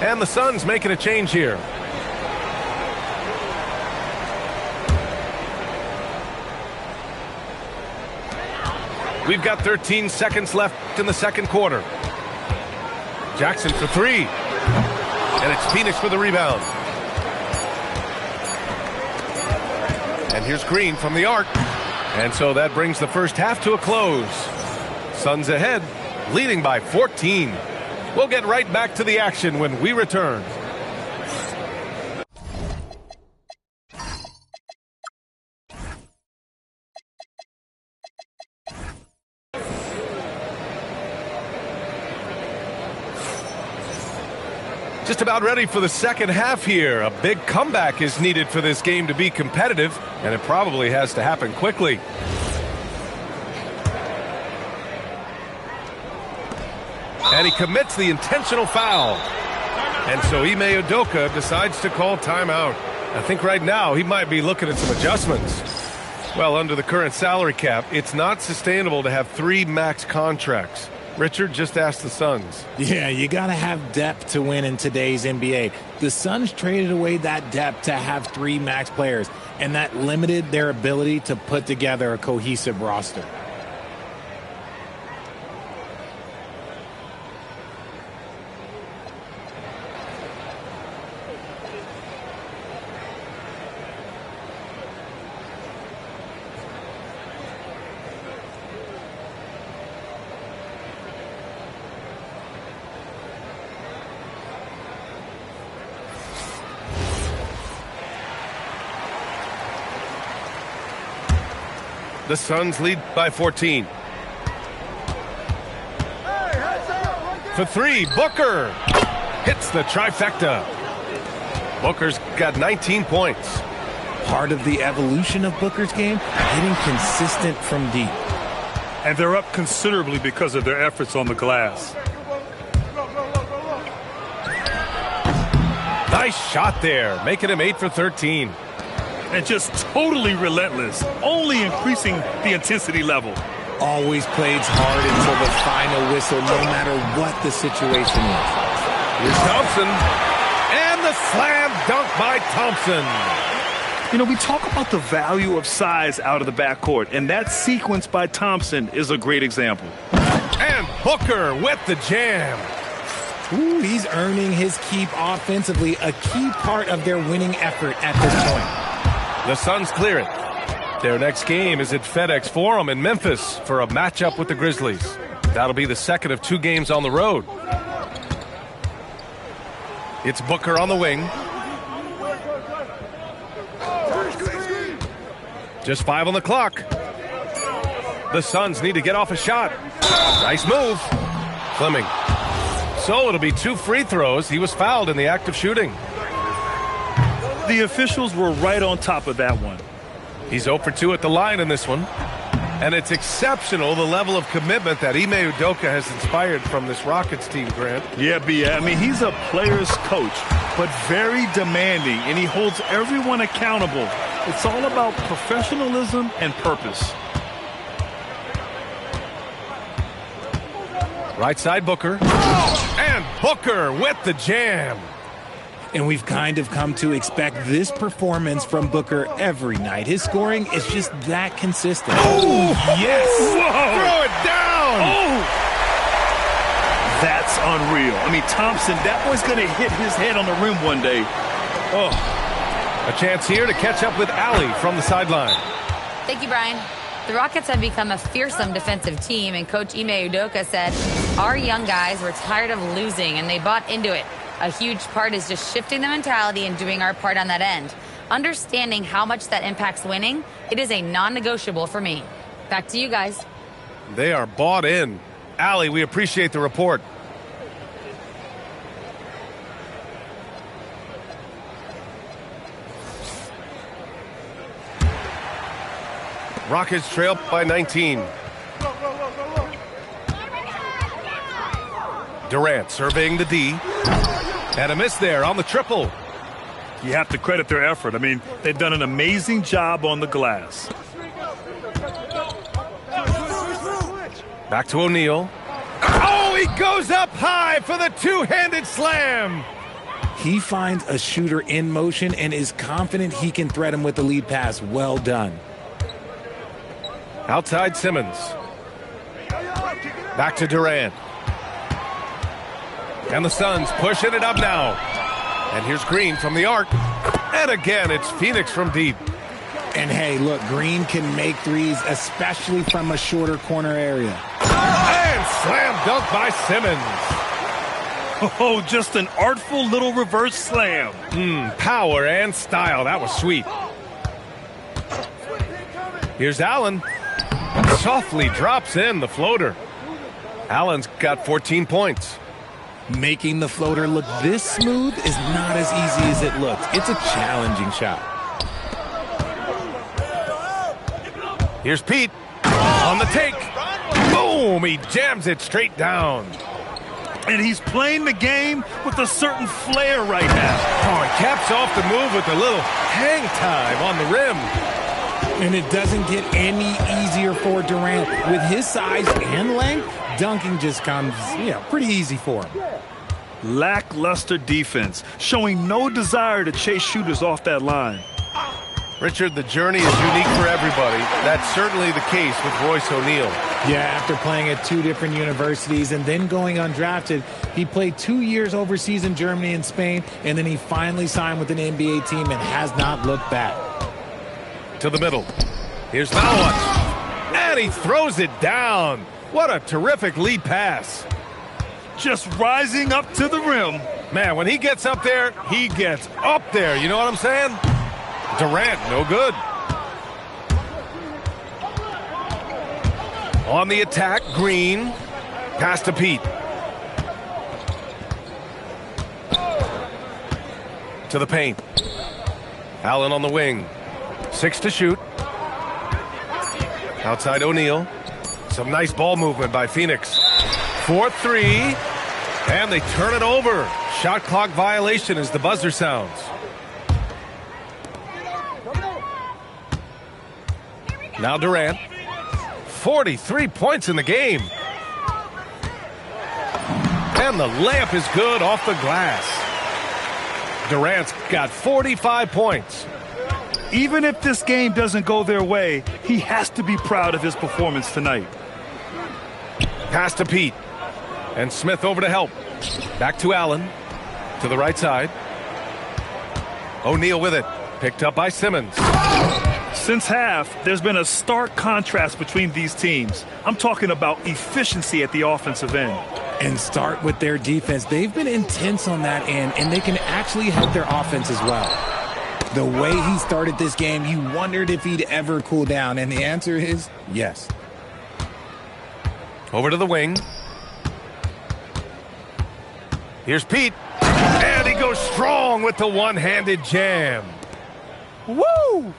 And the Suns making a change here. We've got 13 seconds left in the second quarter. Jackson for 3. And it's Phoenix for the rebound. And here's Green from the arc. And so that brings the first half to a close. Suns ahead, leading by 14. We'll get right back to the action when we return. Just about ready for the second half here. A big comeback is needed for this game to be competitive, and it probably has to happen quickly. And he commits the intentional foul. And so Ime Udoka decides to call timeout. I think right now he might be looking at some adjustments. Well, under the current salary cap, it's not sustainable to have 3 max contracts. Richard, just asked the Suns. Yeah, you got to have depth to win in today's NBA. The Suns traded away that depth to have 3 max players, and that limited their ability to put together a cohesive roster. The Suns lead by 14. For three, Booker hits the trifecta. Booker's got 19 points. Part of the evolution of Booker's game, getting consistent from deep. And they're up considerably because of their efforts on the glass. Nice shot there, making him 8 for 13. And just totally relentless, only increasing the intensity level. Always plays hard until the final whistle, no matter what the situation is. Here's Thompson, and the slam dunk by Thompson. You know, we talk about the value of size out of the backcourt, and that sequence by Thompson is a great example. And Booker with the jam. Ooh, he's earning his keep offensively, a key part of their winning effort at this point. The Suns clear it. Their next game is at FedEx Forum in Memphis for a matchup with the Grizzlies. That'll be the second of 2 games on the road. It's Booker on the wing. Just 5 on the clock. The Suns need to get off a shot. Nice move. Fleming. So it'll be 2 free throws. He was fouled in the act of shooting. The officials were right on top of that one. He's 0 for 2 at the line in this one. And it's exceptional, the level of commitment that Ime Udoka has inspired from this Rockets team, Grant. Yeah, B. I mean, he's a player's coach, but very demanding, and he holds everyone accountable. It's all about professionalism and purpose. Right side, Booker. And Booker with the jam. And we've kind of come to expect this performance from Booker every night. His scoring is just that consistent. Oh, yes. Whoa. Throw it down. Oh. That's unreal. I mean, Thompson, that boy's going to hit his head on the rim one day. Oh. A chance here to catch up with Allie from the sideline. Thank you, Brian. The Rockets have become a fearsome defensive team, and Coach Ime Udoka said, our young guys were tired of losing, and they bought into it. A huge part is just shifting the mentality and doing our part on that end. Understanding how much that impacts winning, it is a non-negotiable for me. Back to you guys. They are bought in. Allie, we appreciate the report. Rockets trail by 19. Durant surveying the D. And a miss there on the triple. You have to credit their effort. I mean, they've done an amazing job on the glass. Back to O'Neal. Oh, he goes up high for the two-handed slam. He finds a shooter in motion and is confident he can threat him with the lead pass. Well done. Outside Simmons. Back to Durant. And the Suns pushing it up now. And here's Green from the arc. And again, it's Phoenix from deep. And hey, look, Green can make threes, especially from a shorter corner area. And slam dunk by Simmons. Oh, just an artful little reverse slam. Power and style. That was sweet. Here's Allen. Softly drops in the floater. Allen's got 14 points. Making the floater look this smooth is not as easy as it looks. It's a challenging shot. Here's Pete on the take. Boom! He jams it straight down. And he's playing the game with a certain flair right now. Oh, he caps off the move with a little hang time on the rim. And it doesn't get any easier for Durant. With his size and length, dunking just comes, pretty easy for him. Lackluster defense, showing no desire to chase shooters off that line. Richard, the journey is unique for everybody. That's certainly the case with Royce O'Neal. Yeah, after playing at 2 different universities and then going undrafted, he played 2 years overseas in Germany and Spain, and then he finally signed with an NBA team and has not looked back. To the middle. Here's Malawat. And he throws it down. What a terrific lead pass. Just rising up to the rim. Man, when he gets up there, he gets up there. You know what I'm saying? Durant, no good. On the attack, Green. Pass to Pete. To the paint. Allen on the wing. 6 to shoot. Outside O'Neal. Some nice ball movement by Phoenix. 4-3. And they turn it over. Shot clock violation as the buzzer sounds. Now Durant. 43 points in the game. And the layup is good off the glass. Durant's got 45 points. Even if this game doesn't go their way, he has to be proud of his performance tonight. Pass to Pete. And Smith over to help. Back to Allen. To the right side. O'Neal with it. Picked up by Simmons. Since half, there's been a stark contrast between these teams. I'm talking about efficiency at the offensive end. And start with their defense. They've been intense on that end, and they can actually help their offense as well. The way he started this game, you wondered if he'd ever cool down, and the answer is yes. Over to the wing. Here's Pete. And he goes strong with the one-handed jam. Woo!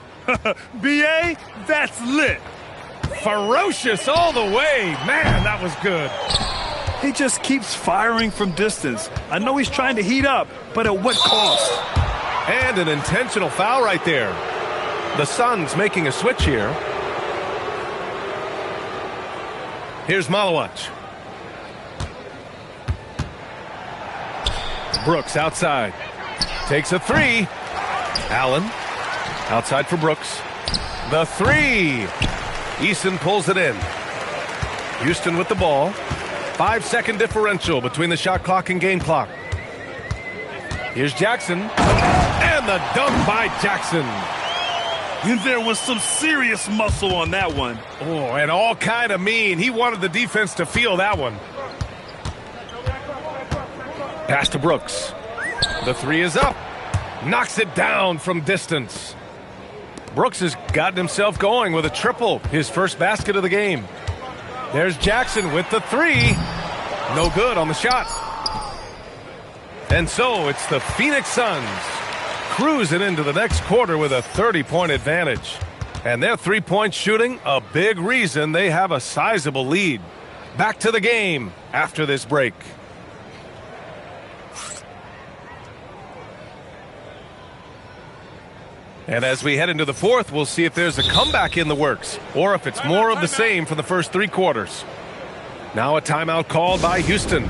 B.A., that's lit. Ferocious all the way. Man, that was good. He just keeps firing from distance. I know he's trying to heat up, but at what cost? And an intentional foul right there. The Suns making a switch here. Here's Malawach. Brooks outside. Takes a three. Allen. Outside for Brooks. The three. Eason pulls it in. Houston with the ball. 5-second differential between the shot clock and game clock. Here's Jackson. And the dunk by Jackson. And there was some serious muscle on that one. Oh, and all kind of mean. He wanted the defense to feel that one. Pass to Brooks. The three is up. Knocks it down from distance. Brooks has gotten himself going with a triple. His first basket of the game. There's Jackson with the three. No good on the shot. And so it's the Phoenix Suns cruising into the next quarter with a 30-point advantage. And their three-point shooting, a big reason they have a sizable lead. Back to the game after this break. And as we head into the fourth, we'll see if there's a comeback in the works or if it's more of the same for the first three quarters. Now a timeout called by Houston.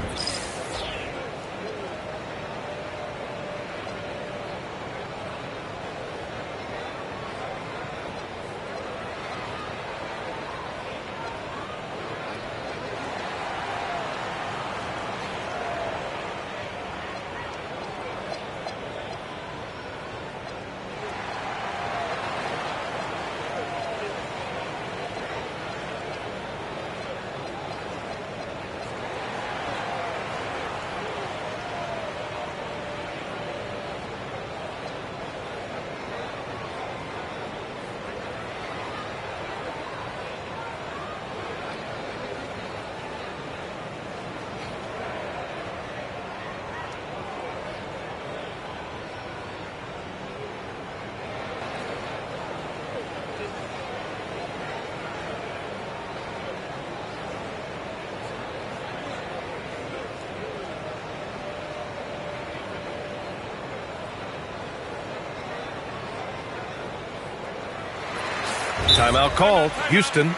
Timeout called. Houston.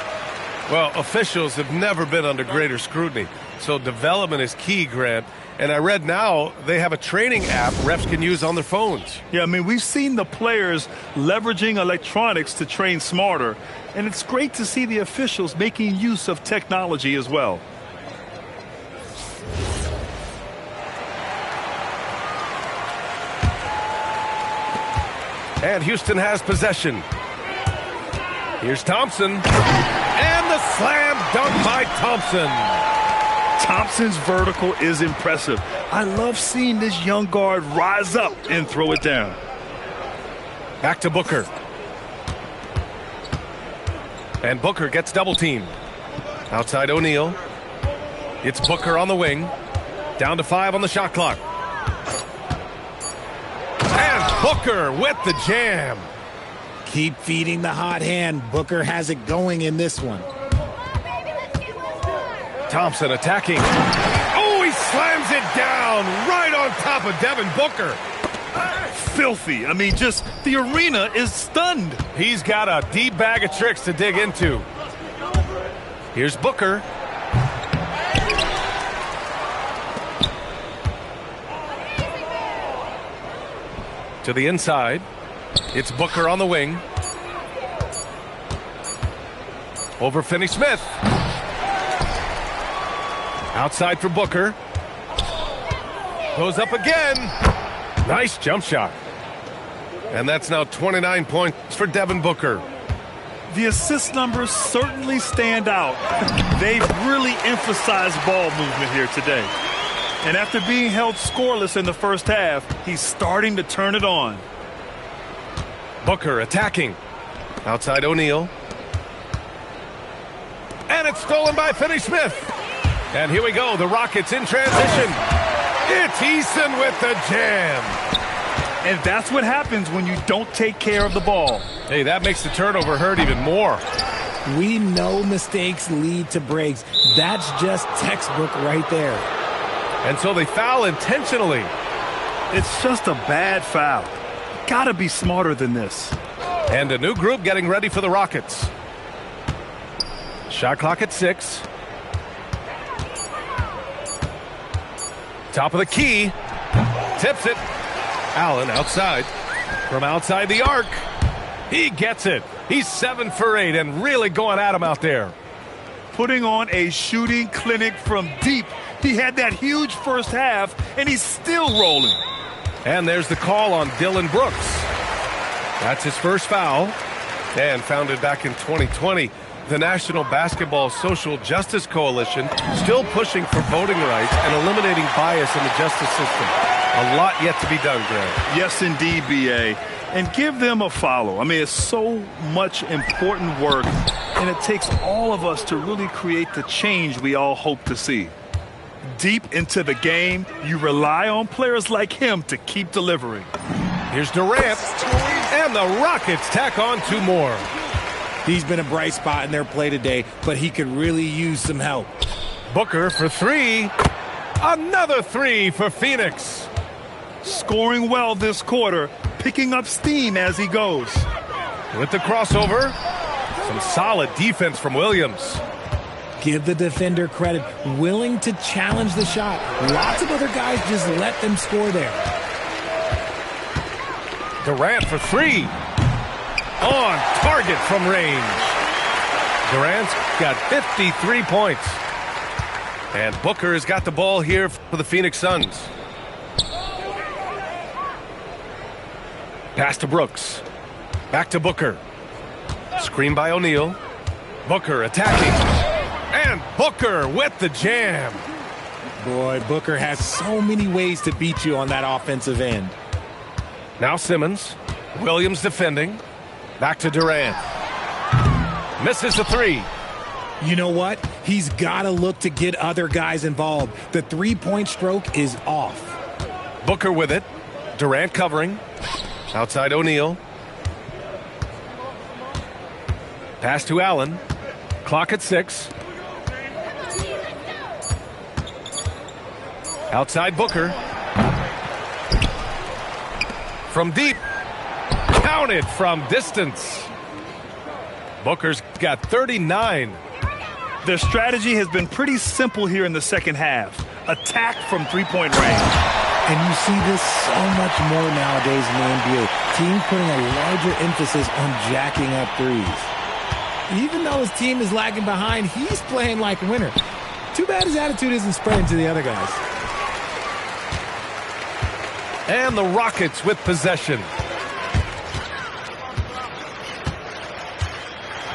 Well, officials have never been under greater scrutiny, so development is key, Grant. And I read now they have a training app refs can use on their phones. Yeah, I mean, we've seen the players leveraging electronics to train smarter, and it's great to see the officials making use of technology as well. And Houston has possession. Here's Thompson. And the slam dunk by Thompson. Thompson's vertical is impressive. I love seeing this young guard rise up and throw it down. Back to Booker. And Booker gets double teamed. Outside O'Neal. It's Booker on the wing. Down to 5 on the shot clock. And Booker with the jam. Keep feeding the hot hand. Booker has it going in this one. Thompson attacking. Oh, he slams it down right on top of Devin Booker. Filthy. I mean, just the arena is stunned. He's got a deep bag of tricks to dig into. Here's Booker. To the inside. It's Booker on the wing. Over Finney-Smith. Outside for Booker. Goes up again. Nice jump shot. And that's now 29 points for Devin Booker. The assist numbers certainly stand out. They've really emphasized ball movement here today. And after being held scoreless in the first half, he's starting to turn it on. Booker attacking. Outside O'Neal. And it's stolen by Finney-Smith. And here we go, the Rockets in transition. It's Eason with the jam. And that's what happens when you don't take care of the ball. Hey, that makes the turnover hurt even more. We know mistakes lead to breaks. That's just textbook right there. And so they foul intentionally. It's just a bad foul. Gotta be smarter than this. And a new group getting ready for the Rockets. Shot clock at 6. Top of the key. Tips it. Allen outside. From outside the arc. He gets it. He's 7 for 8 and really going at him out there. Putting on a shooting clinic from deep. He had that huge first half, and he's still rolling. And there's the call on Dylan Brooks. That's his first foul. And founded back in 2020, the National Basketball Social Justice Coalition still pushing for voting rights and eliminating bias in the justice system. A lot yet to be done, Grant. Yes, indeed, B.A. And give them a follow. I mean, it's so much important work, and it takes all of us to really create the change we all hope to see. Deep into the game, you rely on players like him to keep delivering. Here's Durant, and the Rockets tack on 2 more. He's been a bright spot in their play today, but he could really use some help. Booker for 3. Another 3 for Phoenix. Scoring well this quarter, picking up steam as he goes. With the crossover, some solid defense from Williams. Give the defender credit, willing to challenge the shot. Lots of other guys just let them score there. Durant for 3. On target from range. Durant's got 53 points. And Booker has got the ball here for the Phoenix Suns. Pass to Brooks. Back to Booker. Screen by O'Neal. Booker attacking. And Booker with the jam. Boy, Booker has so many ways to beat you on that offensive end. Now Simmons. Williams defending. Back to Durant. Misses the 3. You know what? He's got to look to get other guys involved. The three-point stroke is off. Booker with it. Durant covering. Outside O'Neal. Pass to Allen. Clock at 6. Outside Booker. From deep. Counted from distance. Booker's got 39. Their strategy has been pretty simple here in the second half. Attack from three-point range. And you see this so much more nowadays in the NBA. Teams putting a larger emphasis on jacking up threes. Even though his team is lagging behind, he's playing like a winner. Too bad his attitude isn't spreading to the other guys. And the Rockets with possession.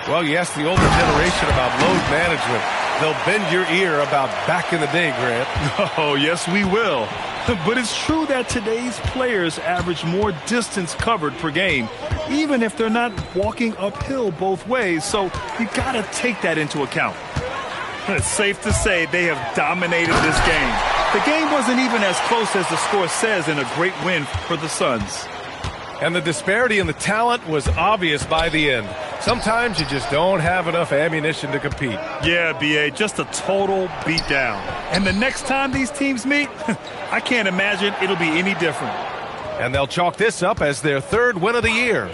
Well, you ask the older generation about load management. They'll bend your ear about back in the day, Grant. Oh, yes, we will. But it's true that today's players average more distance covered per game, even if they're not walking uphill both ways. So you got to take that into account. It's safe to say they have dominated this game. The game wasn't even as close as the score says in a great win for the Suns. And the disparity in the talent was obvious by the end. Sometimes you just don't have enough ammunition to compete. Yeah, B.A., just a total beatdown. And the next time these teams meet, I can't imagine it'll be any different. And they'll chalk this up as their third win of the year.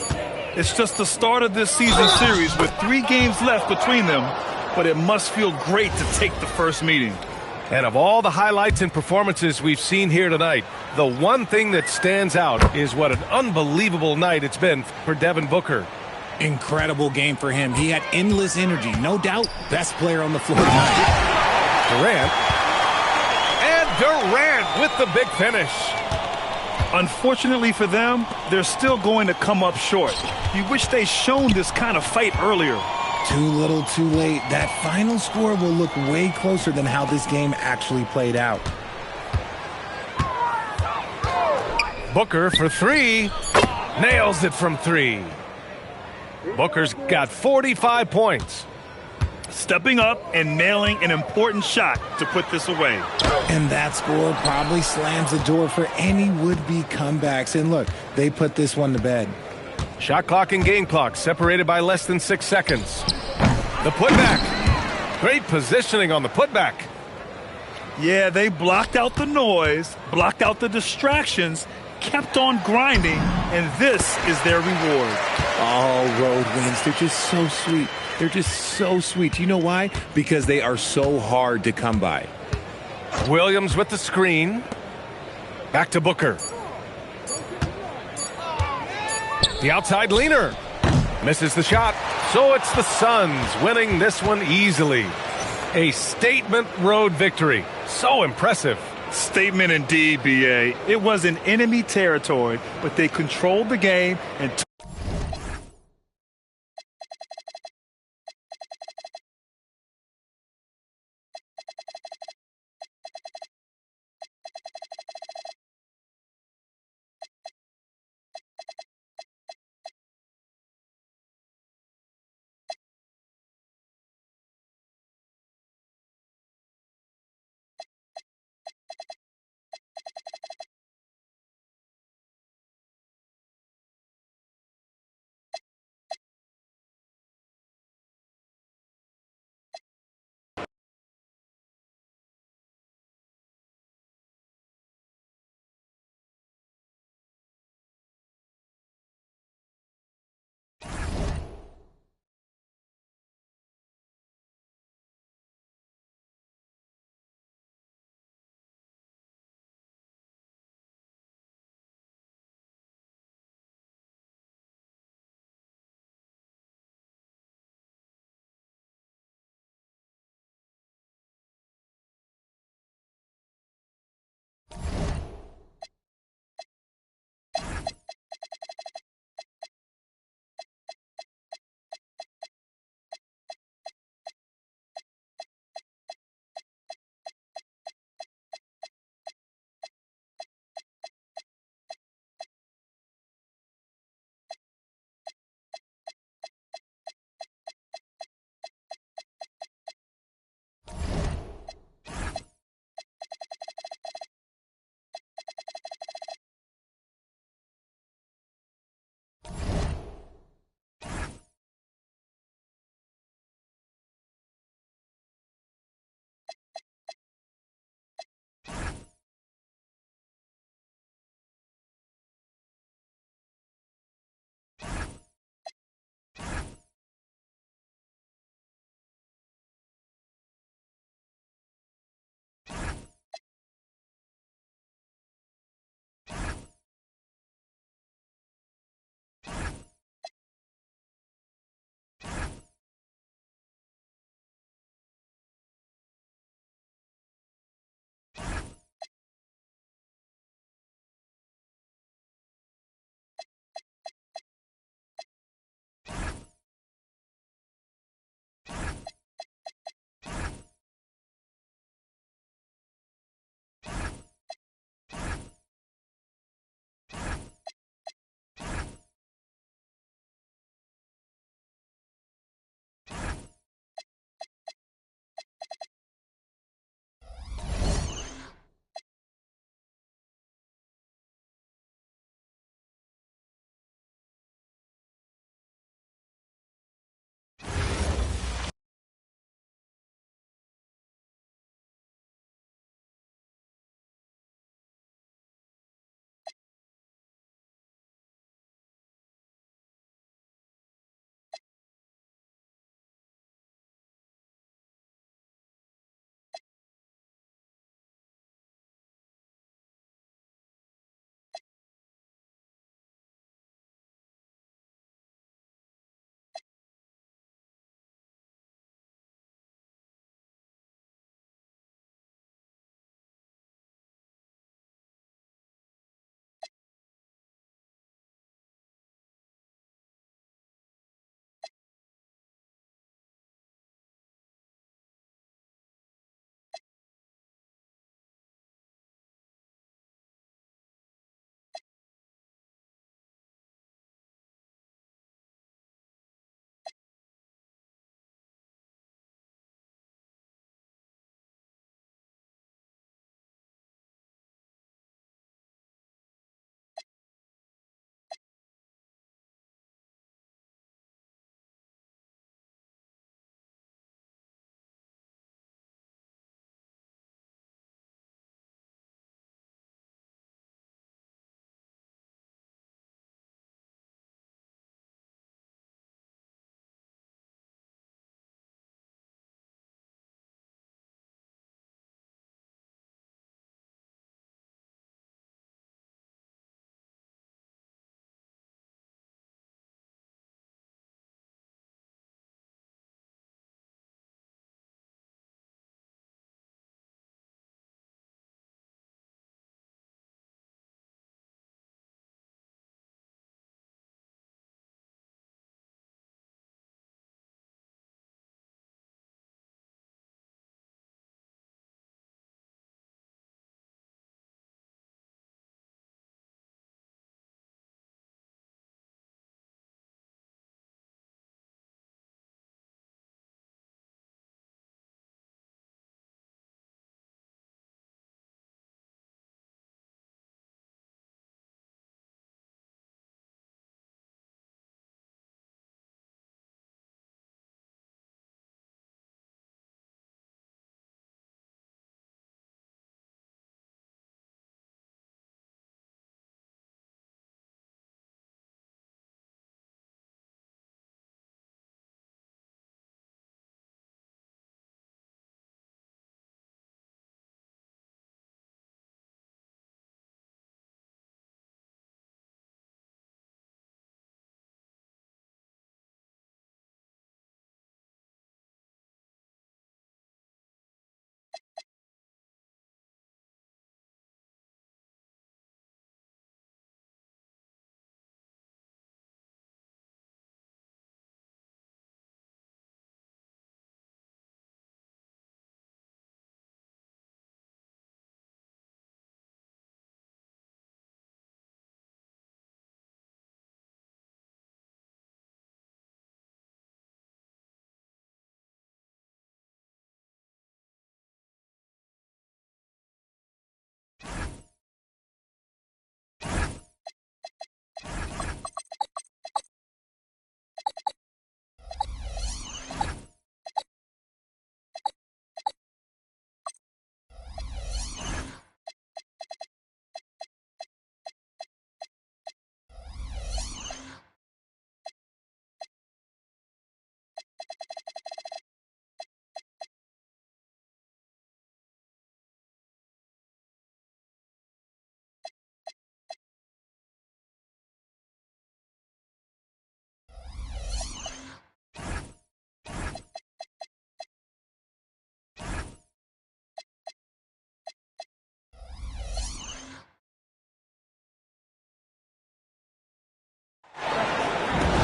It's just the start of this season series with 3 games left between them, but it must feel great to take the first meeting. And of all the highlights and performances we've seen here tonight, the one thing that stands out is what an unbelievable night it's been for Devin Booker. Incredible game for him. He had endless energy. No doubt, best player on the floor tonight. Durant. And Durant with the big finish. Unfortunately for them, they're still going to come up short. You wish they'd shown this kind of fight earlier. Too little, too late. That final score will look way closer than how this game actually played out. Booker for 3. Nails it from 3. Booker's got 45 points. Stepping up and nailing an important shot to put this away. And that score probably slams the door for any would-be comebacks. And look, they put this one to bed. Shot clock and game clock separated by less than 6 seconds. The putback. Great positioning on the putback. Yeah, they blocked out the noise, blocked out the distractions, kept on grinding, and this is their reward. All road wins. They're just so sweet. They're just so sweet. You know why? Because they are so hard to come by. Williams with the screen. Back to Booker. The outside leaner. Misses the shot. So it's the Suns winning this one easily. A statement road victory. So impressive. Statement indeed, B.A. It was in enemy territory, but they controlled the game and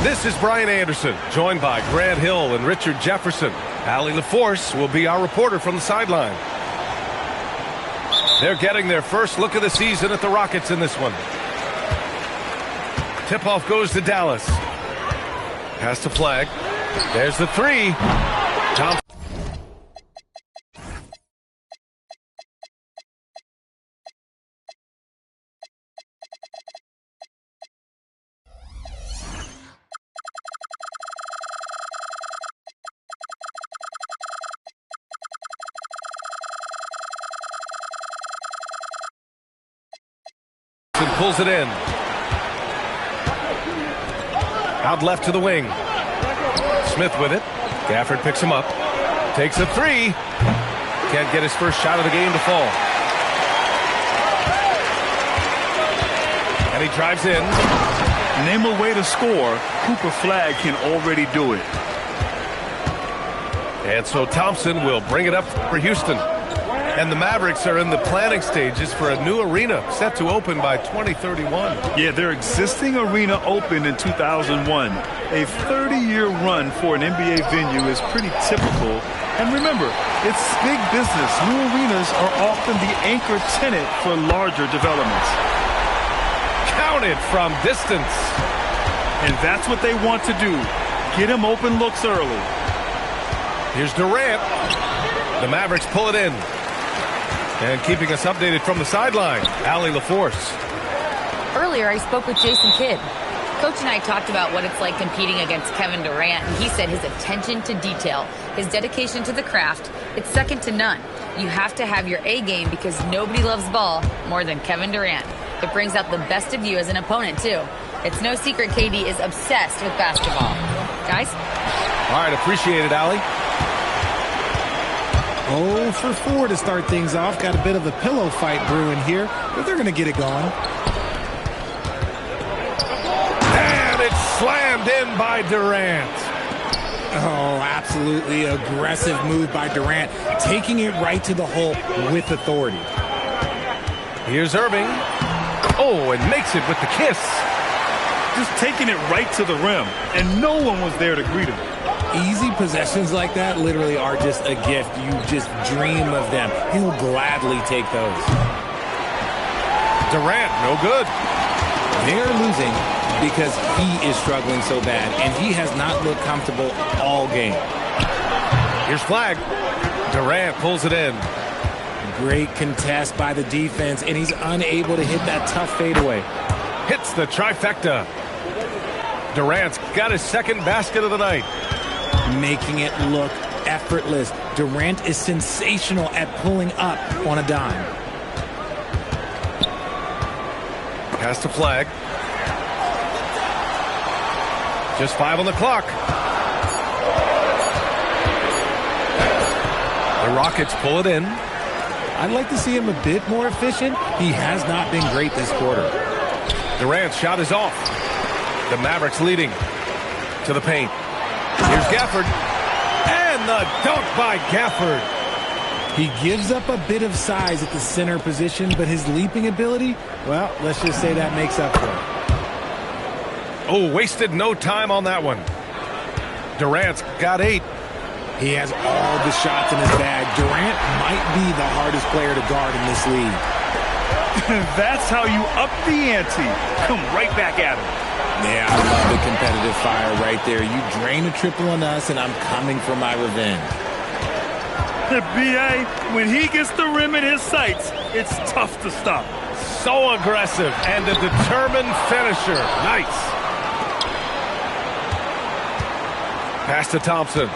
This is Brian Anderson, joined by Grant Hill and Richard Jefferson. Allie LaForce will be our reporter from the sideline. They're getting their first look of the season at the Rockets in this one. Tip-off goes to Dallas. Pass to Flag. There's the three. Thompson. Pulls it in. Out left to the wing. Smith with it. Gafford picks him up. Takes a three. Can't get his first shot of the game to fall. And he drives in. Name a way to score. Cooper Flag can already do it. And so Thompson will bring it up for Houston. And the Mavericks are in the planning stages for a new arena set to open by 2031. Yeah, their existing arena opened in 2001. A 30-year run for an NBA venue is pretty typical. And remember, it's big business. New arenas are often the anchor tenant for larger developments. Counted from distance. And that's what they want to do. Get him open looks early. Here's Durant. The Mavericks pull it in. And keeping us updated from the sideline, Allie LaForce. Earlier, I spoke with Jason Kidd. Coach and I talked about what it's like competing against Kevin Durant, and he said his attention to detail, his dedication to the craft, it's second to none. You have to have your A game because nobody loves ball more than Kevin Durant. It brings out the best of you as an opponent, too. It's no secret KD is obsessed with basketball. Guys? All right, appreciate it, Allie. 0 for 4 to start things off. Got a bit of a pillow fight brewing here, but they're going to get it going. And it's slammed in by Durant. Oh, absolutely aggressive move by Durant, taking it right to the hole with authority. Here's Irving. Oh, and makes it with the kiss. Just taking it right to the rim, and no one was there to greet him. Easy possessions like that literally are just a gift. You just dream of them. He'll gladly take those. Durant, no good. They're losing because he is struggling so bad, and he has not looked comfortable all game. Here's Flag. Durant pulls it in. Great contest by the defense, and he's unable to hit that tough fadeaway. Hits the trifecta. Durant's got his second basket of the night. Making it look effortless. Durant is sensational at pulling up on a dime. Pass to Flag. Just 5 on the clock. The Rockets pull it in. I'd like to see him a bit more efficient. He has not been great this quarter. Durant's shot is off. The Mavericks leading to the paint. Here's Gafford. And the dunk by Gafford. He gives up a bit of size at the center position, but his leaping ability, well, let's just say that makes up for it. Oh, wasted no time on that one. Durant's got 8. He has all the shots in his bag. Durant might be the hardest player to guard in this league. That's how you up the ante. Come right back at him. Yeah, I love the competitive fire right there. You drain a triple on us, and I'm coming for my revenge. B.A., when he gets the rim in his sights, it's tough to stop. So aggressive and a determined finisher. Nice. Pass to Thompson.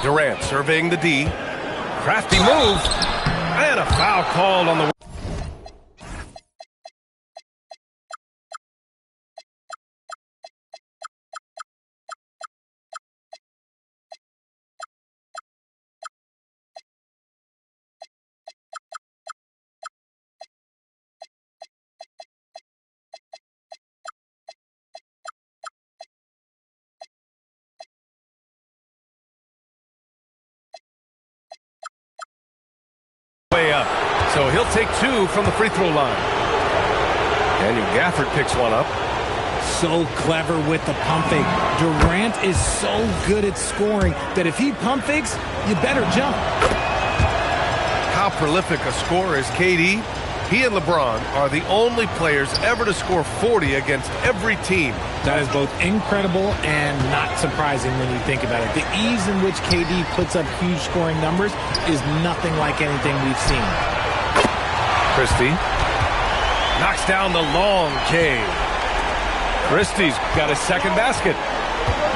Durant surveying the D. Crafty move. And a foul called on the... way up. So he'll take 2 from the free throw line. And Gafford picks one up. So clever with the pump fake. Durant is so good at scoring that if he pump fakes, you better jump. How prolific a scorer is KD? He and LeBron are the only players ever to score 40 against every team. That is both incredible and not surprising when you think about it. The ease in which KD puts up huge scoring numbers is nothing like anything we've seen. Christie knocks down the long K. Christie's got his second basket.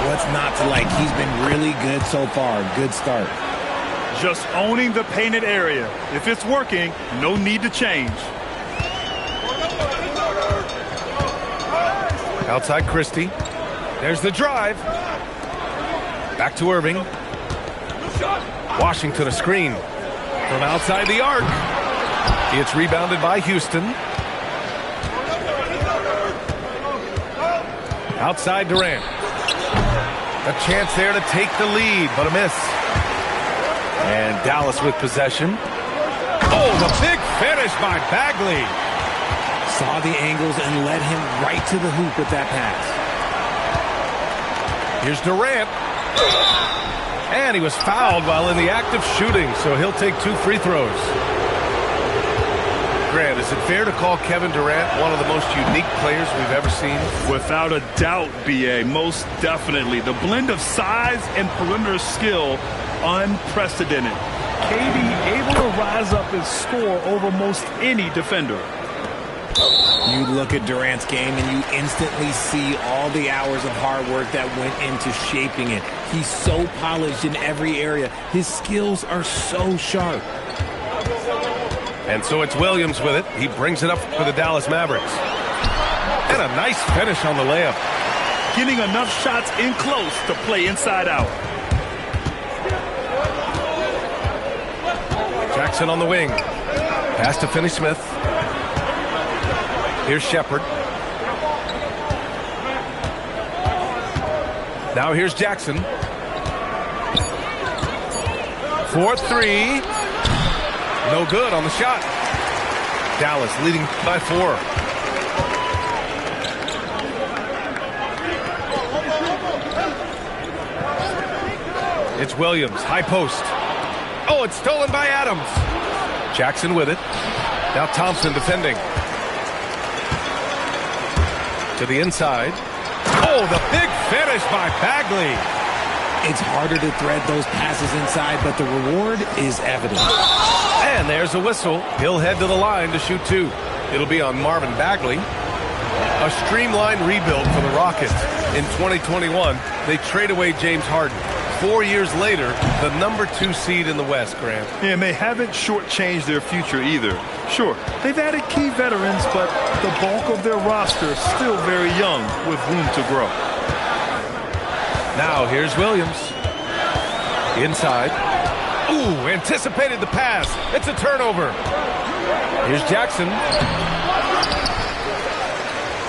What's not to like? He's been really good so far. Good start. Just owning the painted area. If it's working, no need to change. Outside Christie. There's the drive. Back to Irving. Washington a screen. From outside the arc. It's rebounded by Houston. Outside Durant. A chance there to take the lead, but a miss. And Dallas with possession. Oh, the big finish by Bagley. Saw the angles and led him right to the hoop with that pass. Here's Durant. And he was fouled while in the act of shooting, so he'll take 2 free throws. Grant, is it fair to call Kevin Durant one of the most unique players we've ever seen? Without a doubt, B.A., most definitely. The blend of size and perimeter skill, unprecedented. KD able to rise up and score over most any defender. You look at Durant's game and you instantly see all the hours of hard work that went into shaping it. He's so polished in every area. His skills are so sharp. And so it's Williams with it. He brings it up for the Dallas Mavericks. And a nice finish on the layup. Getting enough shots in close to play inside out. Jackson on the wing. Pass to Finney-Smith. Here's Shepard. Now here's Jackson. 4-3. No good on the shot. Dallas leading by 4. It's Williams, high post. Oh, it's stolen by Adams. Jackson with it. Now Thompson defending. To the inside. Oh, the big finish by Bagley. It's harder to thread those passes inside, but the reward is evident. And there's a whistle. He'll head to the line to shoot 2. It'll be on Marvin Bagley. A streamlined rebuild for the Rockets. In 2021, they trade away James Harden. 4 years later, the number 2 seed in the West, Grant. Yeah, and they haven't shortchanged their future either. Sure, they've added key veterans, but the bulk of their roster is still very young with room to grow. Now here's Williams. Inside. Ooh, anticipated the pass. It's a turnover. Here's Jackson.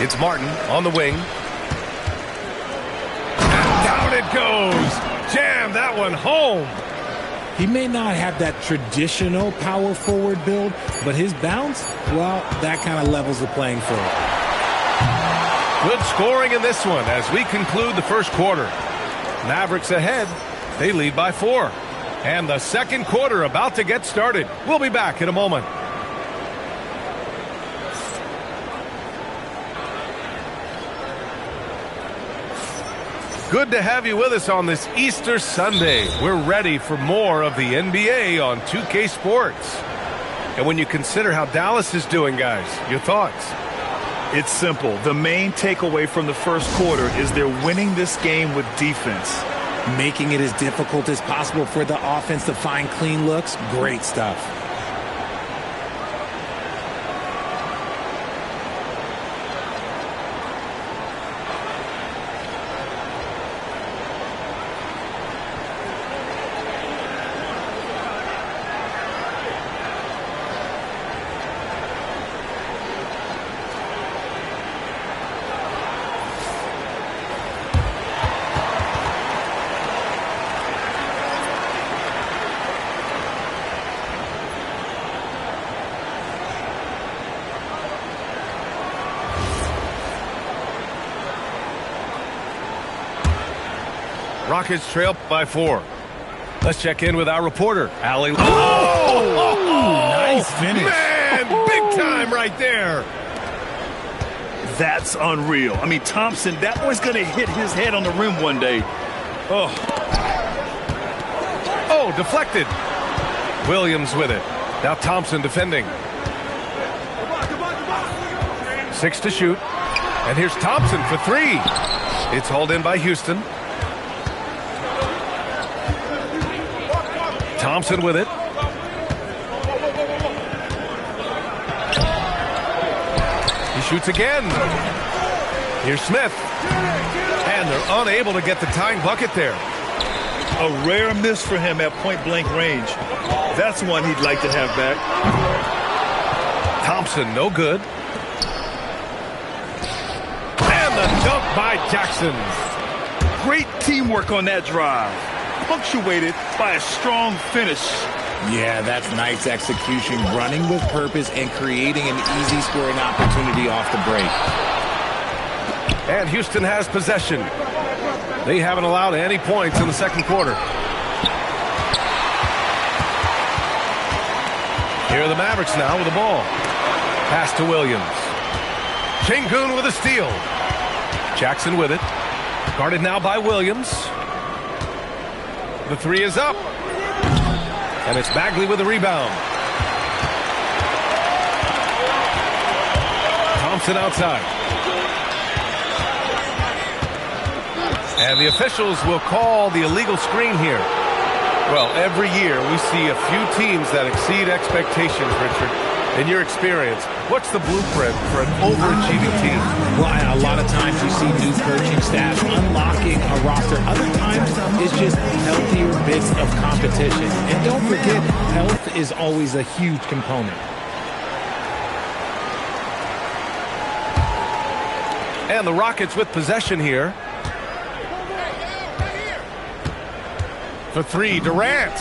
It's Martin on the wing. And down it goes. Jam that one home. He may not have that traditional power forward build, but his bounce, well, that kind of levels the playing field. Good scoring in this one as we conclude the first quarter. Mavericks ahead. They lead by 4. And the second quarter about to get started. We'll be back in a moment. Good to have you with us on this Easter Sunday. We're ready for more of the NBA on 2K Sports. And when you consider how Dallas is doing, guys, your thoughts? It's simple. The main takeaway from the first quarter is they're winning this game with defense. Making it as difficult as possible for the offense to find clean looks. Great stuff. Rockets trail by 4. Let's check in with our reporter, Allie. Nice finish. Man, big time right there. That's unreal. I mean, Thompson, that boy's going to hit his head on the rim one day. Oh, deflected. Williams with it. Now Thompson defending. 6 to shoot. And here's Thompson for 3. It's hauled in by Houston. Thompson with it. He shoots again. Here's Smith. And they're unable to get the tying bucket there. a rare miss for him at point-blank range. That's one he'd like to have back. Thompson, no good. And the dunk by Jackson. Great teamwork on that drive, punctuated by a strong finish. Yeah, that's nice execution, running with purpose and creating an easy scoring opportunity off the break. And Houston has possession. They haven't allowed any points in the second quarter. Here are the Mavericks now with the ball. Pass to Williams. Şengün with a steal. Jackson with it. Guarded now by Williams. The three is up. And it's Bagley with the rebound. Thompson outside. And the officials will call the illegal screen here. Well, every year we see a few teams that exceed expectations, Richard. In your experience, what's the blueprint for an overachieving team? Well, a lot of times you see new coaching staffs unlocking a roster. Other times it's just healthier bits of competition. And don't forget, health is always a huge component. And the Rockets with possession here. For three, Durant.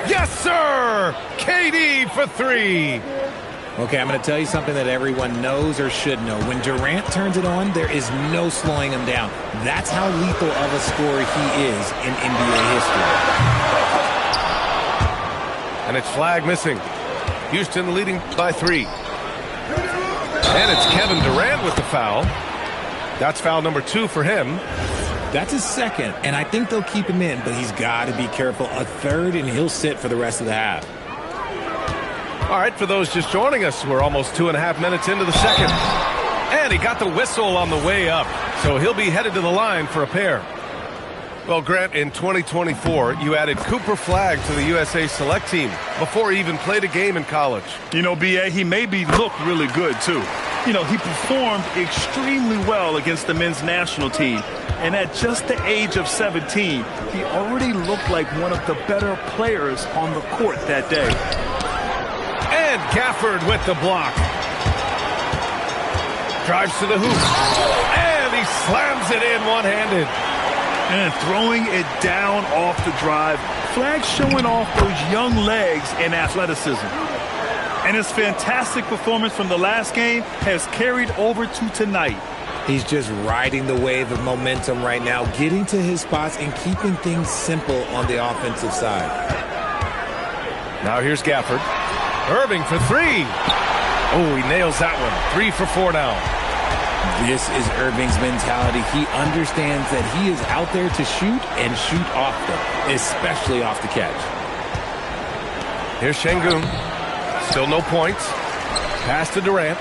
Yes, sir! KD for three. Okay, I'm going to tell you something that everyone knows or should know. When Durant turns it on, there is no slowing him down. That's how lethal of a scorer he is in NBA history. And it's flag missing. Houston leading by 3. And it's Kevin Durant with the foul. That's foul number 2 for him. That's his second, and I think they'll keep him in, but he's got to be careful. A third, and he'll sit for the rest of the half. All right, for those just joining us, we're almost 2.5 minutes into the second. And he got the whistle on the way up, so he'll be headed to the line for a pair. Well, Grant, in 2024, you added Cooper Flagg to the USA Select team before he even played a game in college. You know, B.A., he maybe looked really good, too. You know, he performed extremely well against the men's national team. And at just the age of 17, he already looked like one of the better players on the court that day. And Gafford with the block. Drives to the hoop. And he slams it in one-handed. And throwing it down off the drive. Flagg showing off those young legs and athleticism. And his fantastic performance from the last game has carried over to tonight. He's just riding the wave of momentum right now, getting to his spots and keeping things simple on the offensive side. Now here's Gafford. Irving for 3. Oh, he nails that one. 3 for 4 now. This is Irving's mentality. He understands that he is out there to shoot and shoot often, especially off the catch. Here's Şengün. Still no points. Pass to Durant.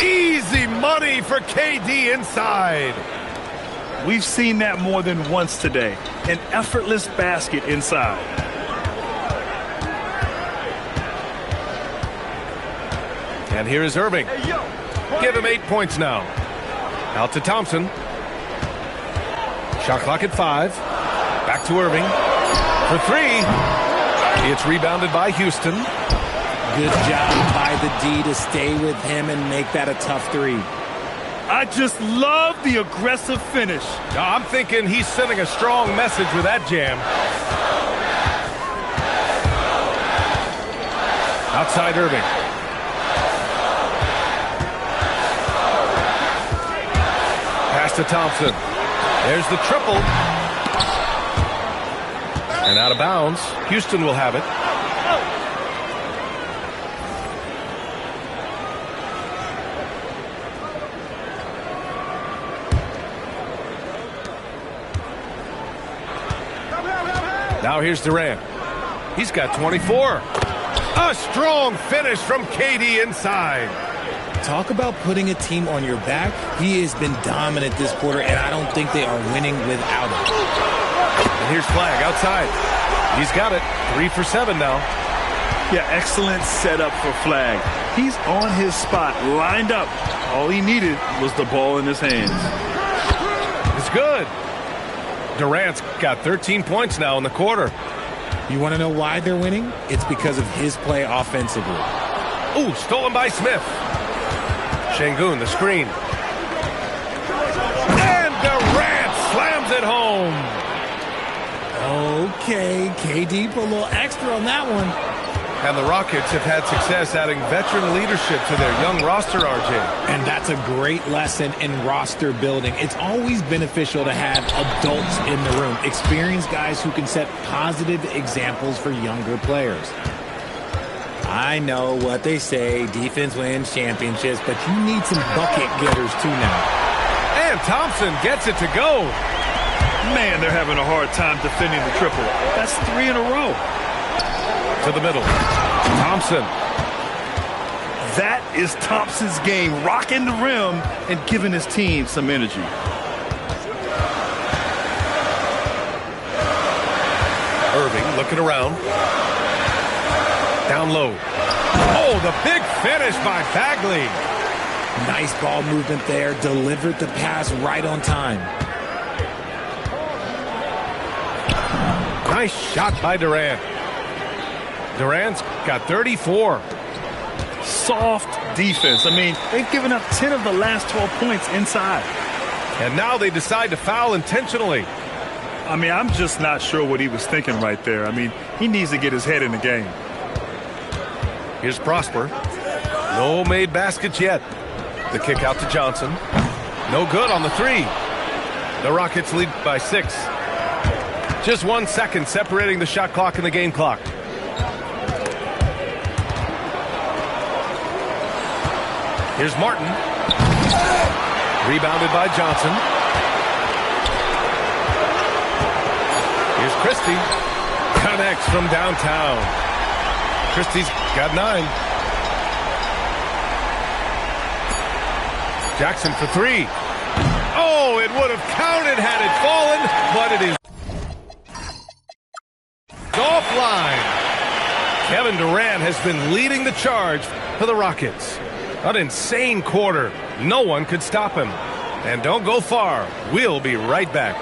Easy money for KD inside. We've seen that more than once today. An effortless basket inside. And here is Irving. Give him 8 points now. Out to Thompson. Shot clock at 5. Back to Irving. For 3. It's rebounded by Houston. Good job by the D to stay with him and make that a tough three. I just love the aggressive finish. Now, I'm thinking he's sending a strong message with that jam. Outside Irving. Pass to Thompson. There's the triple. And out of bounds. Houston will have it. Now here's Durant. He's got 24. A strong finish from KD inside. Talk about putting a team on your back. He has been dominant this quarter, and I don't think they are winning without him. And here's Flag outside. He's got it. 3 for 7 now. Yeah, excellent setup for Flag. He's on his spot, lined up. All he needed was the ball in his hands. It's good. Durant's got 13 points now in the quarter. You want to know why they're winning? It's because of his play offensively. Ooh, stolen by Smith. Şengün, the screen. And Durant slams it home. Okay, KD put a little extra on that one. And the Rockets have had success adding veteran leadership to their young roster, RJ. And that's a great lesson in roster building. It's always beneficial to have adults in the room, experienced guys who can set positive examples for younger players. I know what they say, defense wins championships, but you need some bucket getters too now. And Thompson gets it to go. Man, they're having a hard time defending the triple. That's 3 in a row. To the middle. Thompson. That is Thompson's game, rocking the rim and giving his team some energy. Irving looking around. Down low. Oh, the big finish by Bagley. Nice ball movement there. Delivered the pass right on time. Nice shot by Durant. Durant's got 34. Soft defense. I mean, they've given up 10 of the last 12 points inside. And now they decide to foul intentionally. I mean, I'm just not sure what he was thinking right there. I mean, he needs to get his head in the game. Here's Prosper. No made baskets yet. The kick out to Johnson. No good on the three. The Rockets lead by 6. Just 1 second separating the shot clock and the game clock. Here's Martin. Rebounded by Johnson. Here's Christie. Connects from downtown. Christie's got 9. Jackson for 3. Oh, it would have counted had it fallen, but it is offline. Kevin Durant has been leading the charge for the Rockets. An insane quarter. No one could stop him. And don't go far. We'll be right back.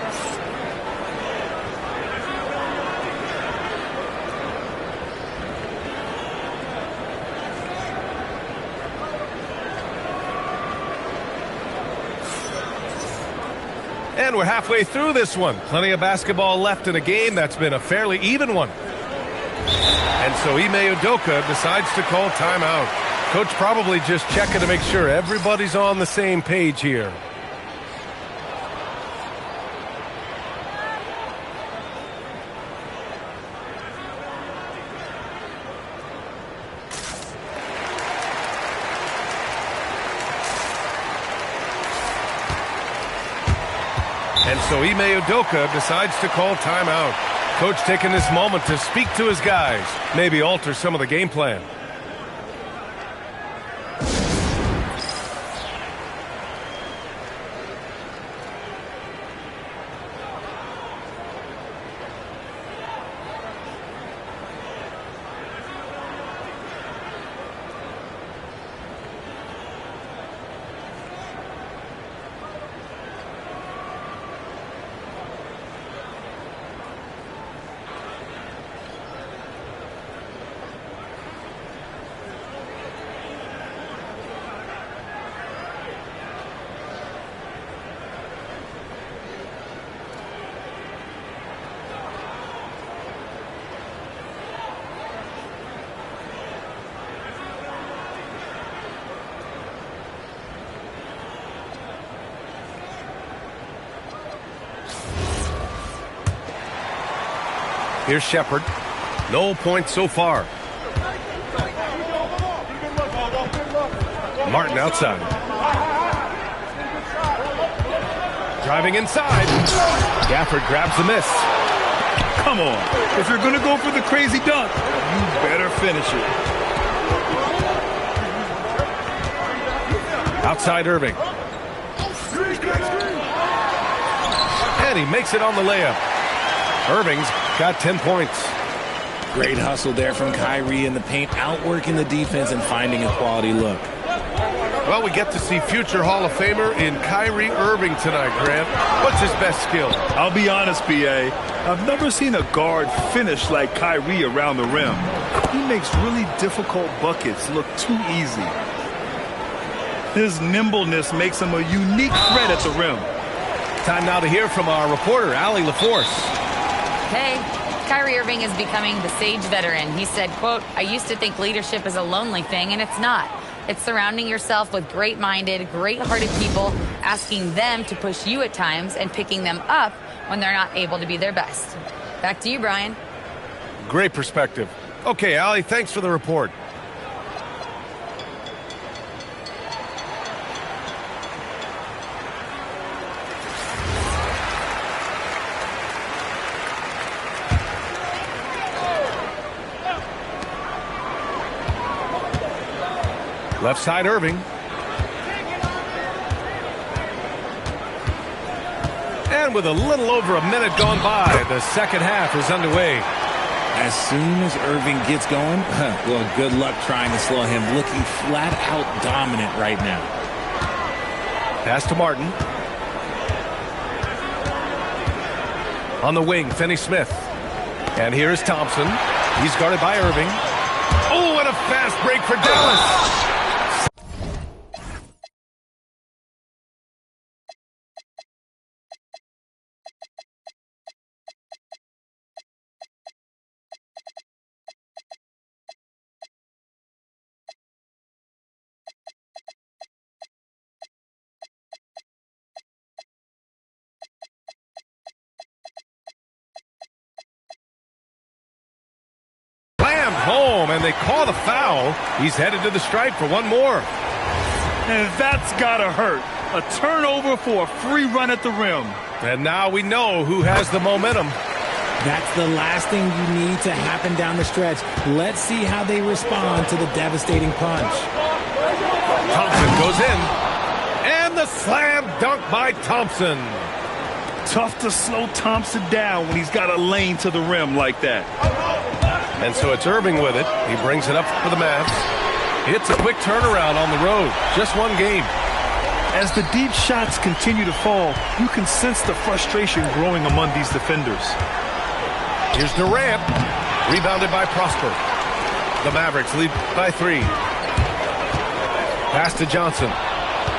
And we're halfway through this one. Plenty of basketball left in a game that's been a fairly even one. And so Ime Udoka decides to call timeout. Coach probably just checking to make sure everybody's on the same page here. And so Ime Udoka decides to call timeout. Coach taking this moment to speak to his guys, maybe alter some of the game plan. Here's Shepard. No points so far. Martin outside. Driving inside. Gafford grabs the miss. Come on. If you're going to go for the crazy dunk, you better finish it. Outside Irving. And he makes it on the layup. Irving's got 10 points. Great hustle there from Kyrie in the paint, outworking the defense and finding a quality look. Well, we get to see future Hall of Famer in Kyrie Irving tonight, Grant. What's his best skill? I'll be honest, B.A. I've never seen a guard finish like Kyrie around the rim. He makes really difficult buckets look too easy. His nimbleness makes him a unique threat at the rim. Time now to hear from our reporter, Allie LaForce. Hey, Kyrie Irving is becoming the sage veteran. He said, quote, "I used to think leadership is a lonely thing, and it's not. It's surrounding yourself with great-minded, great-hearted people, asking them to push you at times and picking them up when they're not able to be their best." Back to you, Brian. Great perspective. Okay, Allie, thanks for the report. Left side Irving. And with a little over a minute gone by, the second half is underway. As soon as Irving gets going, well, good luck trying to slow him. Looking flat out dominant right now. Pass to Martin. On the wing, Finney-Smith. And here is Thompson. He's guarded by Irving. Oh, and a fast break for Dallas. Home, and they call the foul. He's headed to the stripe for one more. And that's gotta hurt. A turnover for a free run at the rim. And now we know who has the momentum. That's the last thing you need to happen down the stretch. Let's see how they respond to the devastating punch. Thompson goes in. And the slam dunk by Thompson. Tough to slow Thompson down when he's got a lane to the rim like that. And so it's Irving with it. He brings it up for the Mavs. It's a quick turnaround on the road. Just one game. As the deep shots continue to fall, you can sense the frustration growing among these defenders. Here's Durant. Rebounded by Prosper. The Mavericks lead by 3. Pass to Johnson.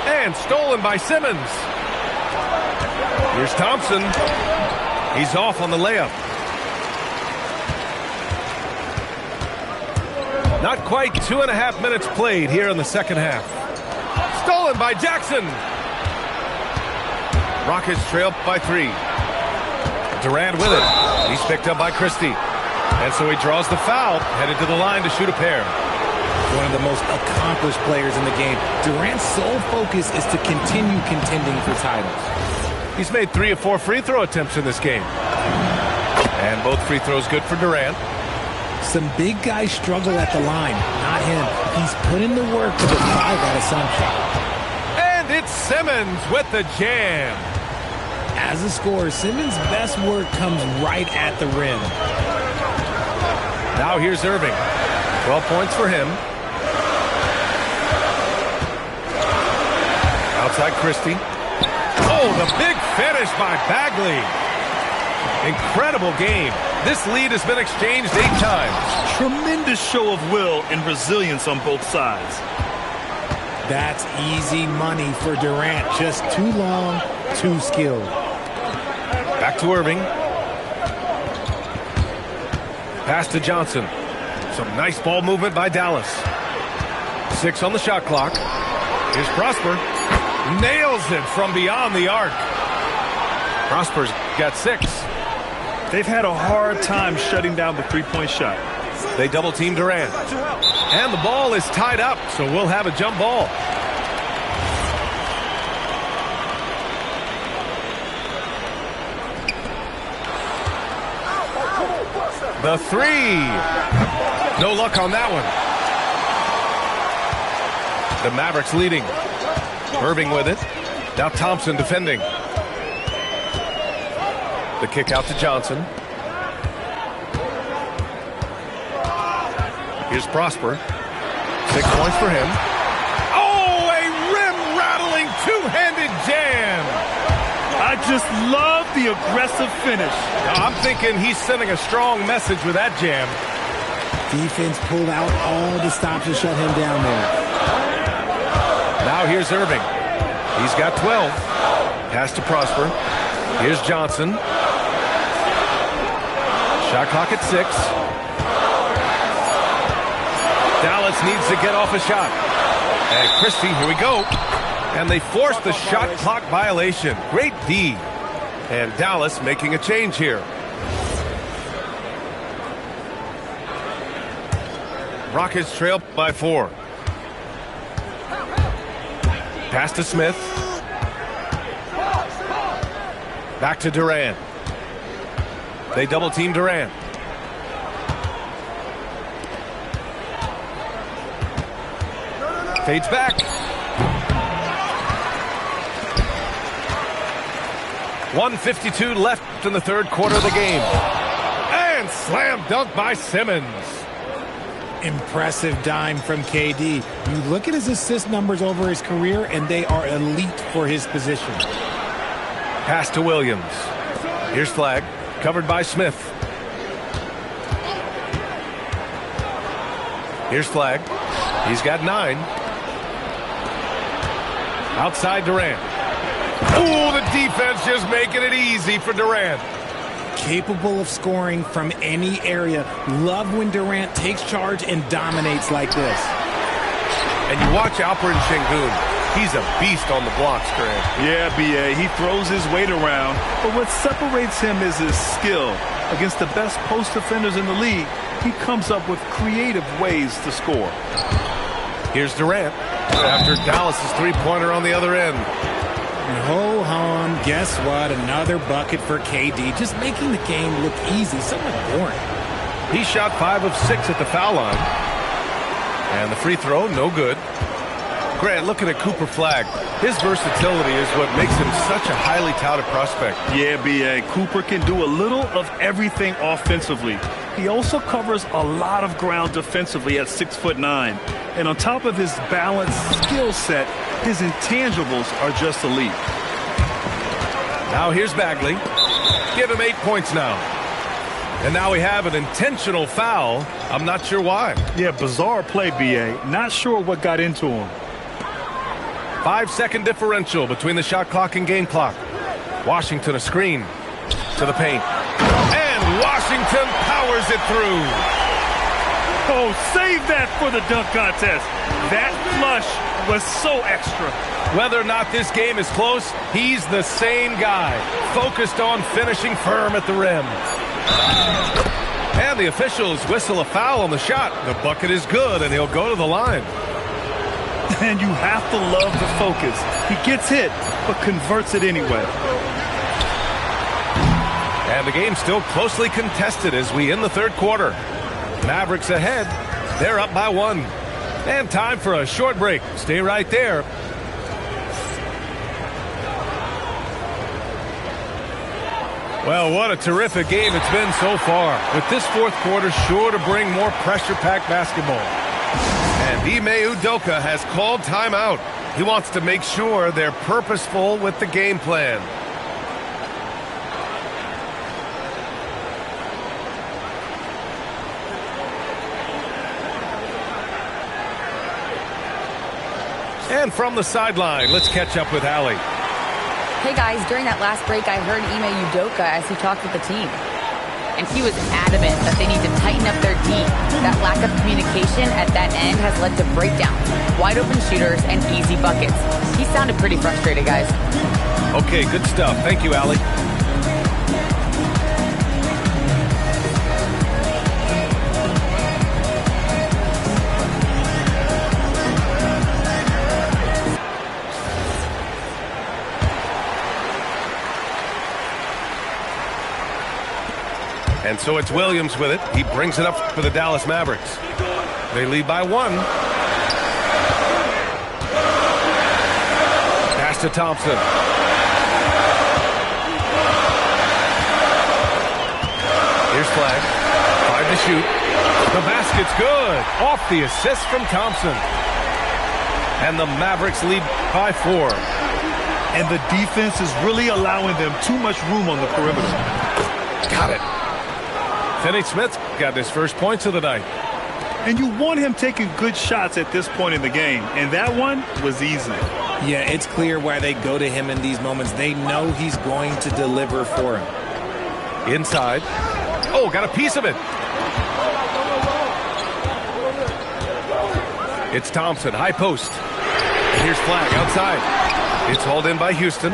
And stolen by Simmons. Here's Thompson. He's off on the layup. Not quite 2.5 minutes played here in the second half. Stolen by Jackson. Rockets trail by 3. Durant with it. He's picked up by Christie. And so he draws the foul, headed to the line to shoot a pair. One of the most accomplished players in the game. Durant's sole focus is to continue contending for titles. He's made 3 of 4 free throw attempts in this game. And both free throws good for Durant. Some big guys struggle at the line, not him. He's put in the work to defy that assumption. And it's Simmons with the jam. As a scorer, Simmons' best work comes right at the rim. Now here's Irving. 12 points for him. Outside Christie. Oh, the big finish by Bagley. Incredible game. This lead has been exchanged 8 times. Tremendous show of will and resilience on both sides. That's easy money for Durant. Just too long, too skilled. Back to Irving. Pass to Johnson. Some nice ball movement by Dallas. 6 on the shot clock. Here's Prosper. Nails it from beyond the arc. Prosper's got 6. They've had a hard time shutting down the three-point shot. They double-team Durant. And the ball is tied up, so we'll have a jump ball. The three. No luck on that one. The Mavericks leading. Irving with it. Now Thompson defending. The kick out to Johnson. Here's Prosper. 6 points for him. Oh, a rim-rattling two-handed jam. I just love the aggressive finish. I'm thinking he's sending a strong message with that jam. Defense pulled out all the stops to shut him down there. Now here's Irving. He's got 12. Pass to Prosper. Here's Johnson. Shot clock at 6. Dallas needs to get off a shot. And Christie, here we go. And they force the shot clock violation. Great D. And Dallas making a change here. Rockets trail by 4. Pass to Smith. Back to Durant. They double team Durant. Fades back. 1:52 left in the third quarter of the game. And slam dunk by Simmons. Impressive dime from KD. You look at his assist numbers over his career, and they are elite for his position. Pass to Williams. Here's Flag. Covered by Smith. Here's Flag. He's got 9. Outside Durant. Ooh, the defense just making it easy for Durant. Capable of scoring from any area. Love when Durant takes charge and dominates like this. And you watch Alperen Şengün. He's a beast on the blocks, Grant. Yeah, B.A. He throws his weight around, but what separates him is his skill. Against the best post defenders in the league, he comes up with creative ways to score. Here's Durant after Dallas's three-pointer on the other end. Ho hum, guess what? Another bucket for KD, just making the game look easy, somewhat boring. He shot 5 of 6 at the foul line. And the free throw, no good. Grant, looking at Cooper Flag, his versatility is what makes him such a highly touted prospect. Yeah, B.A. Cooper can do a little of everything offensively. He also covers a lot of ground defensively at 6'9". And on top of his balanced skill set, his intangibles are just elite. Now here's Bagley. Give him 8 points now. And now we have an intentional foul. I'm not sure why. Yeah, bizarre play, B.A. Not sure what got into him. 5-second differential between the shot clock and game clock. Washington a screen to the paint. And Washington powers it through. Oh, save that for the dunk contest. That flush was so extra. Whether or not this game is close, he's the same guy, focused on finishing firm at the rim. And the officials whistle a foul on the shot. The bucket is good, and he'll go to the line. And you have to love the focus. He gets hit, but converts it anyway. And the game's still closely contested as we end the third quarter. Mavericks ahead. They're up by 1. And time for a short break. Stay right there. Well, what a terrific game it's been so far. With this fourth quarter sure to bring more pressure-packed basketball. And Ime Udoka has called timeout. He wants to make sure they're purposeful with the game plan. And from the sideline, let's catch up with Allie. Hey guys, during that last break, I heard Ime Udoka as he talked with the team. And he was adamant that they need to tighten up their D. That lack of communication at that end has led to breakdowns, wide open shooters, and easy buckets. He sounded pretty frustrated, guys. Okay, good stuff. Thank you, Allie. And so it's Williams with it. He brings it up for the Dallas Mavericks. They lead by 1. Pass to Thompson. Here's Flag. 5 to shoot. The basket's good. Off the assist from Thompson. And the Mavericks lead by 4. And the defense is really allowing them too much room on the perimeter. Got it. Finney-Smith got his first points of the night. And you want him taking good shots at this point in the game. And that one was easy. Yeah, it's clear why they go to him in these moments. They know he's going to deliver for him. Inside. Oh, got a piece of it. It's Thompson, high post. And here's Flag outside. It's hauled in by Houston.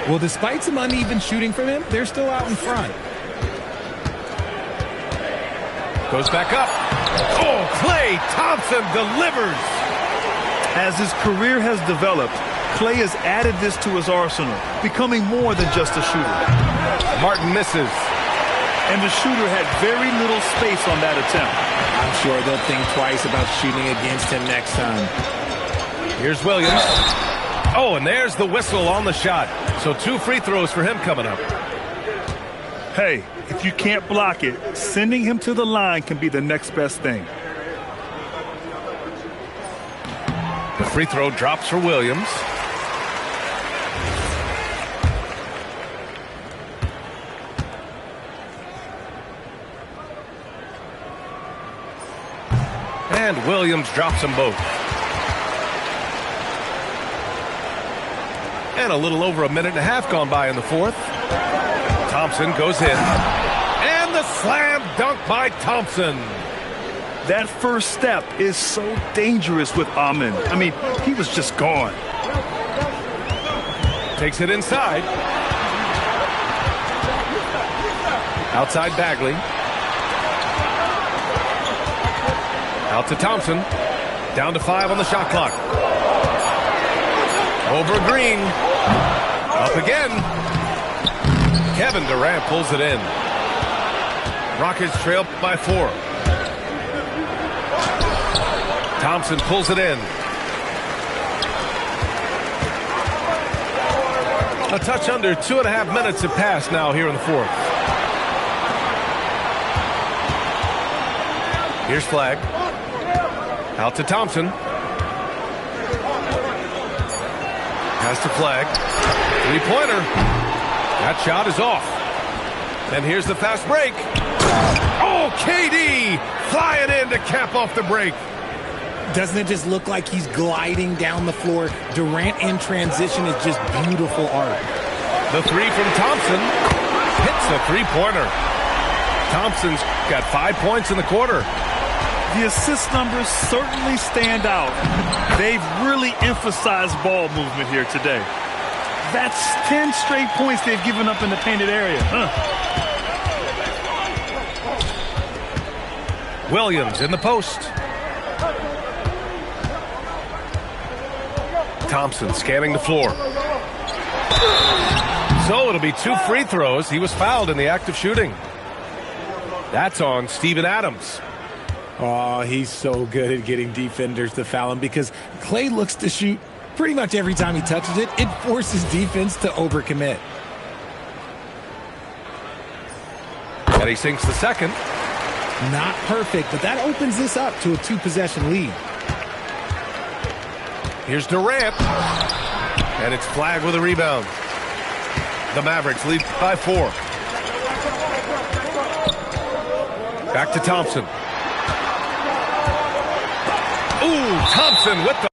Well, despite some uneven shooting from him, they're still out in front. Goes back up. Oh, Klay Thompson delivers. As his career has developed, Klay has added this to his arsenal, becoming more than just a shooter. Martin misses. And the shooter had very little space on that attempt. I'm sure they'll think twice about shooting against him next time. Here's Williams. Oh, and there's the whistle on the shot. So 2 free throws for him coming up. Hey, if you can't block it, sending him to the line can be the next best thing. The free throw drops for Williams. And Williams drops them both. And a little over a minute and a half gone by in the fourth. Thompson goes in. And the slam dunk by Thompson. That first step is so dangerous with Amin. I mean, he was just gone. Takes it inside. Outside Bagley. Out to Thompson. Down to 5 on the shot clock. Over Green. Up again. Kevin Durant pulls it in. Rockets trail by 4. Thompson pulls it in. A touch under 2.5 minutes have passed now here in the fourth. Here's Flag. Out to Thompson. Pass to Flag. 3-pointer. That shot is off. And here's the fast break. Oh, KD flying in to cap off the break. Doesn't it just look like he's gliding down the floor? Durant in transition is just beautiful art. The 3 from Thompson hits a 3-pointer. Thompson's got 5 points in the quarter. The assist numbers certainly stand out. They've really emphasized ball movement here today. That's 10 straight points they've given up in the painted area. Williams in the post. Thompson scanning the floor. So it'll be 2 free throws. He was fouled in the act of shooting. That's on Steven Adams. Oh, he's so good at getting defenders to foul him because Klay looks to shoot pretty much every time he touches it. It forces defense to overcommit. And he sinks the second. Not perfect, but that opens this up to a 2-possession lead. Here's Durant. And it's Flag with a rebound. The Mavericks lead by 4. Back to Thompson. Ooh, Thompson with the...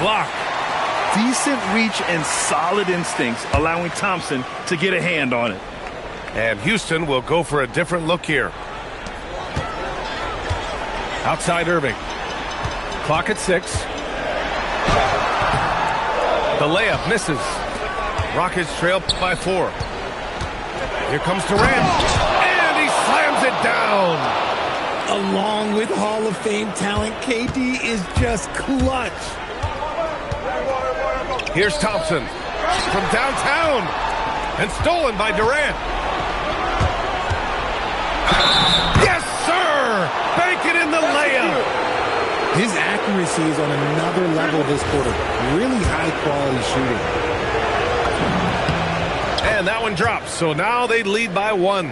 block. Decent reach and solid instincts, allowing Thompson to get a hand on it. And Houston will go for a different look here. Outside Irving. Clock at 6. The layup misses. Rockets trail by 4. Here comes Durant. And he slams it down. Along with Hall of Fame talent, KD is just clutch. Here's Thompson from downtown. And stolen by Durant. Yes, sir! Bank it in the layup. His accuracy is on another level this quarter. Really high-quality shooting. And that one drops, so now they lead by 1.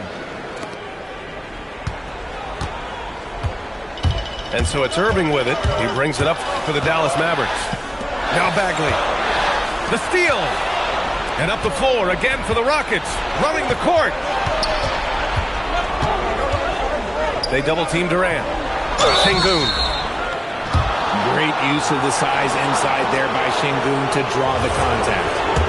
And so it's Irving with it. He brings it up for the Dallas Mavericks. Now Bagley. The steal. And up the floor again for the Rockets. Running the court. They double-team Durant. Sengun. Great use of the size inside there by Sengun to draw the contact.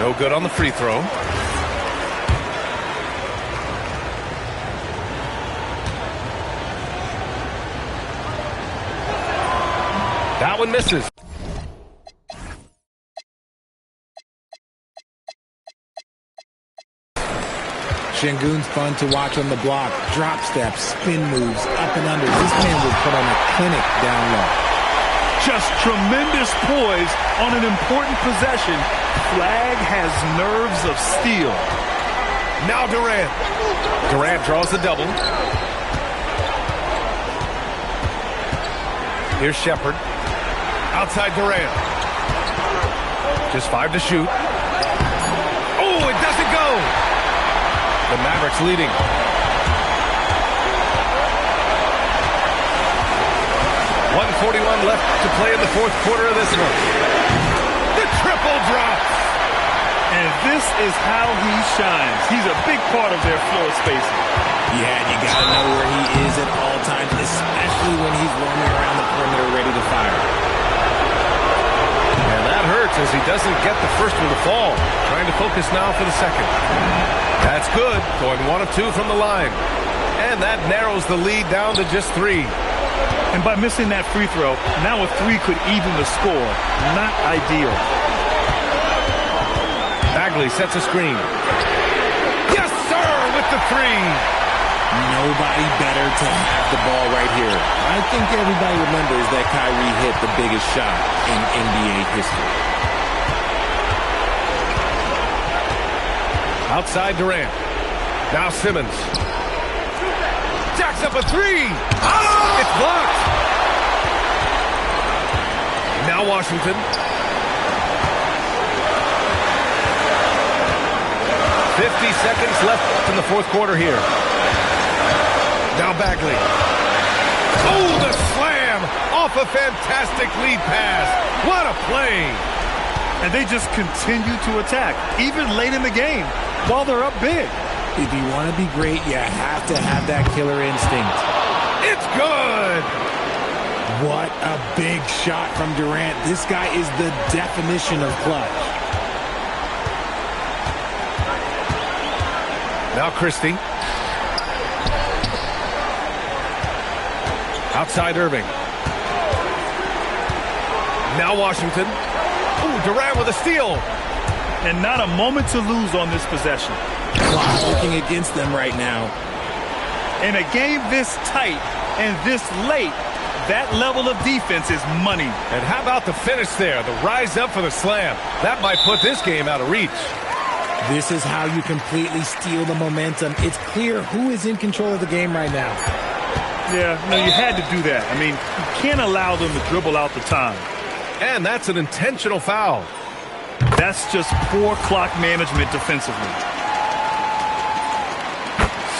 No good on the free throw. That one misses. Sengun's fun to watch on the block. Drop steps, spin moves, up and under. This man will put on a clinic down low. Just tremendous poise on an important possession. Flag has nerves of steel. Now Durant. Durant draws the double. Here's Shepard. Outside Durant. Just 5 to shoot. Oh, it doesn't go. The Mavericks leading. .141 left to play in the fourth quarter of this one. The triple drop. And this is how he shines. He's a big part of their floor spacing. Yeah, you got to know where he is at all times, especially when he's roaming around the perimeter ready to fire. And that hurts as he doesn't get the first one to fall. Trying to focus now for the second. That's good. Going 1 of 2 from the line. And that narrows the lead down to just 3. And by missing that free throw, now a 3 could even the score. Not ideal. Bagley sets a screen. Yes, sir, with the 3. Nobody better to have the ball right here. I think everybody remembers that Kyrie hit the biggest shot in NBA history. Outside Durant. Now Simmons. Jacks up a 3. Oh! It's blocked. Now Washington. 50 seconds left in the fourth quarter here. Now Bagley. Oh, the slam off a fantastic lead pass. What a play. And they just continue to attack, even late in the game, while they're up big. If you want to be great, you have to have that killer instinct. It's good. What a big shot from Durant. This guy is the definition of clutch. Now Christie. Outside Irving. Now Washington. Ooh, Durant with a steal. And not a moment to lose on this possession. Clock working against them right now. In a game this tight and this late, that level of defense is money. And how about the finish there? The rise up for the slam. That might put this game out of reach. This is how you completely steal the momentum. It's clear who is in control of the game right now. Yeah, you had to do that. I mean, you can't allow them to dribble out the time. And that's an intentional foul. That's just poor clock management defensively.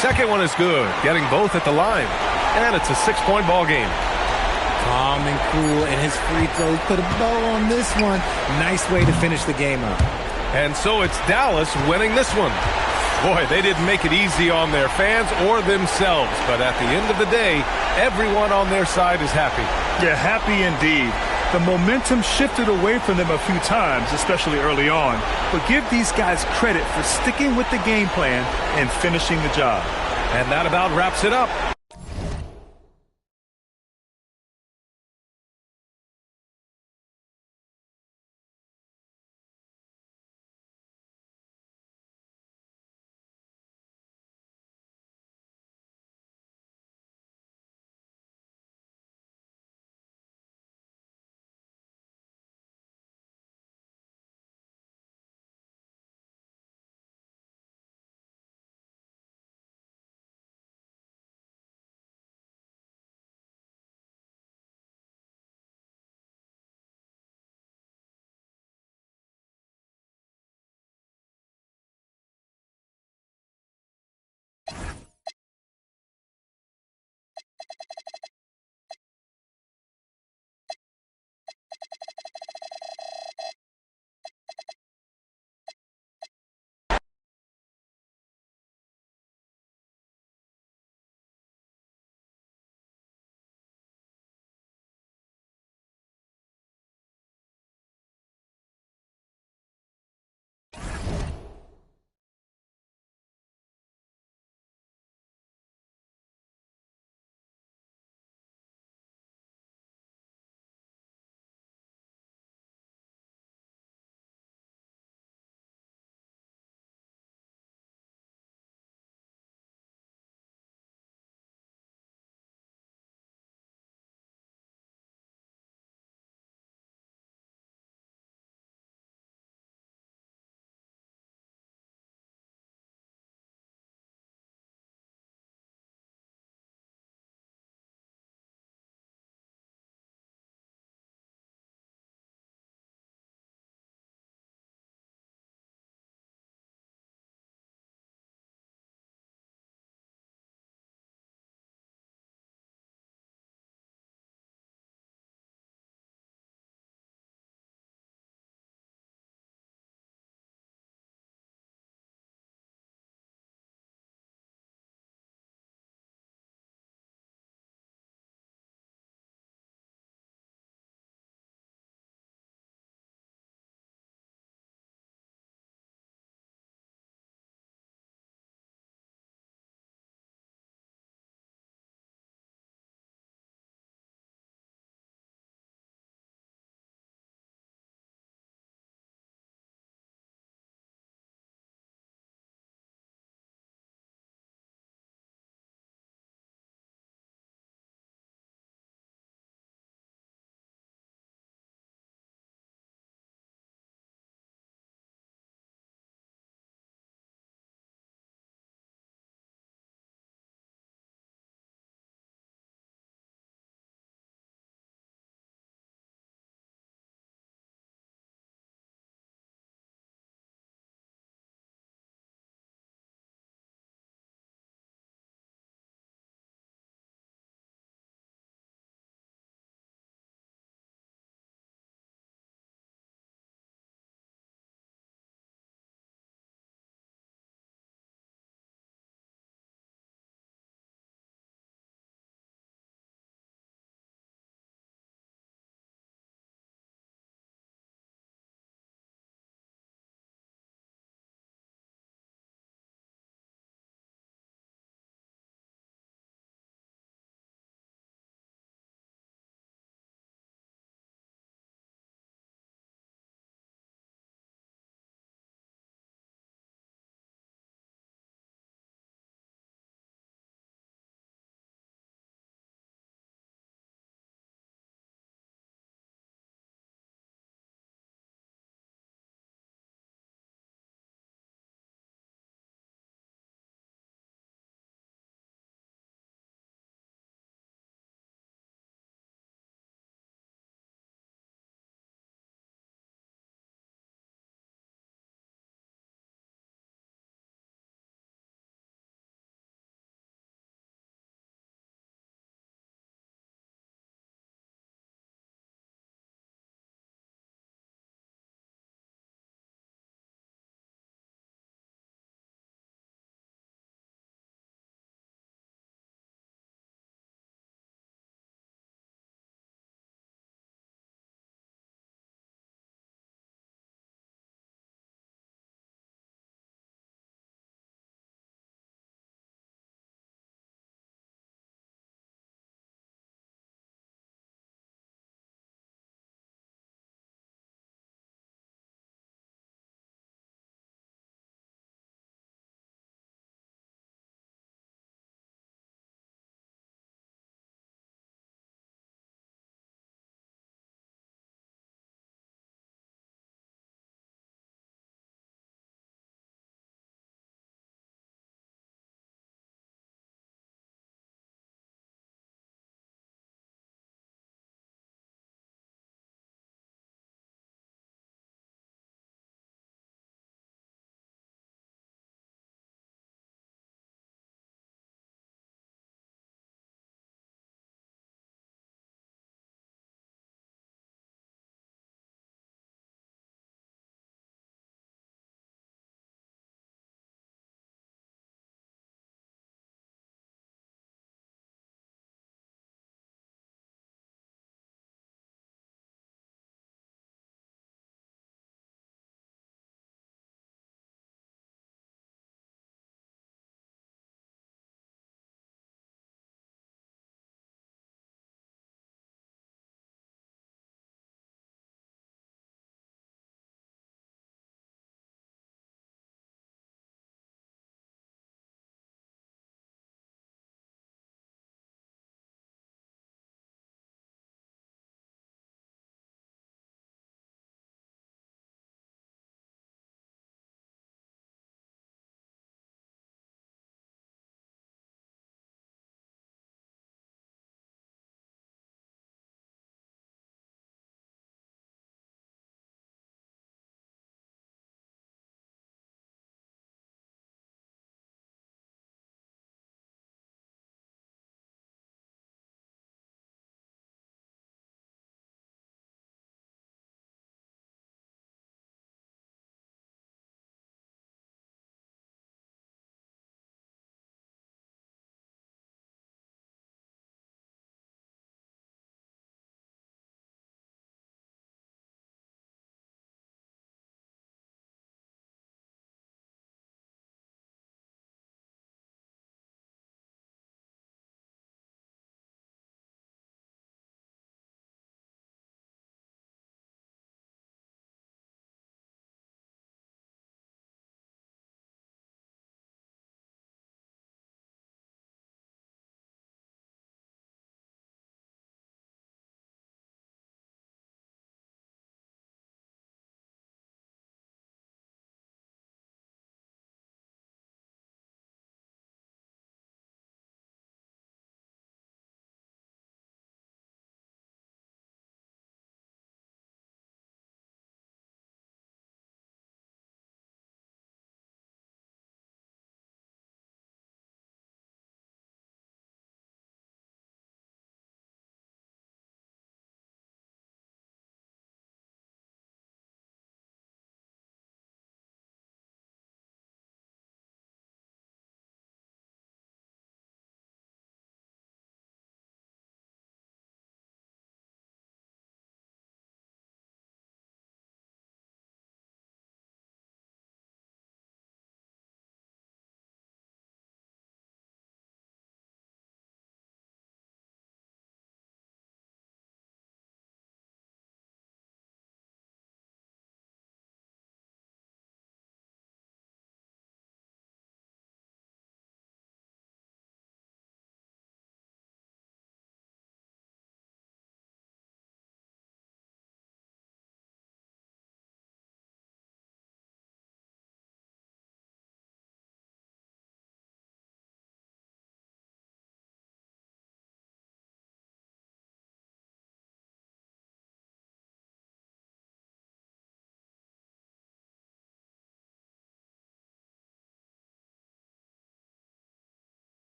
Second one is good, getting both at the line. And it's a 6-point ball game. Calm and cool, and his free throws put a bow on this one. Nice way to finish the game up. And so it's Dallas winning this one. Boy, they didn't make it easy on their fans or themselves. But at the end of the day, everyone on their side is happy. Yeah, happy indeed. The momentum shifted away from them a few times, especially early on. But give these guys credit for sticking with the game plan and finishing the job. And that about wraps it up.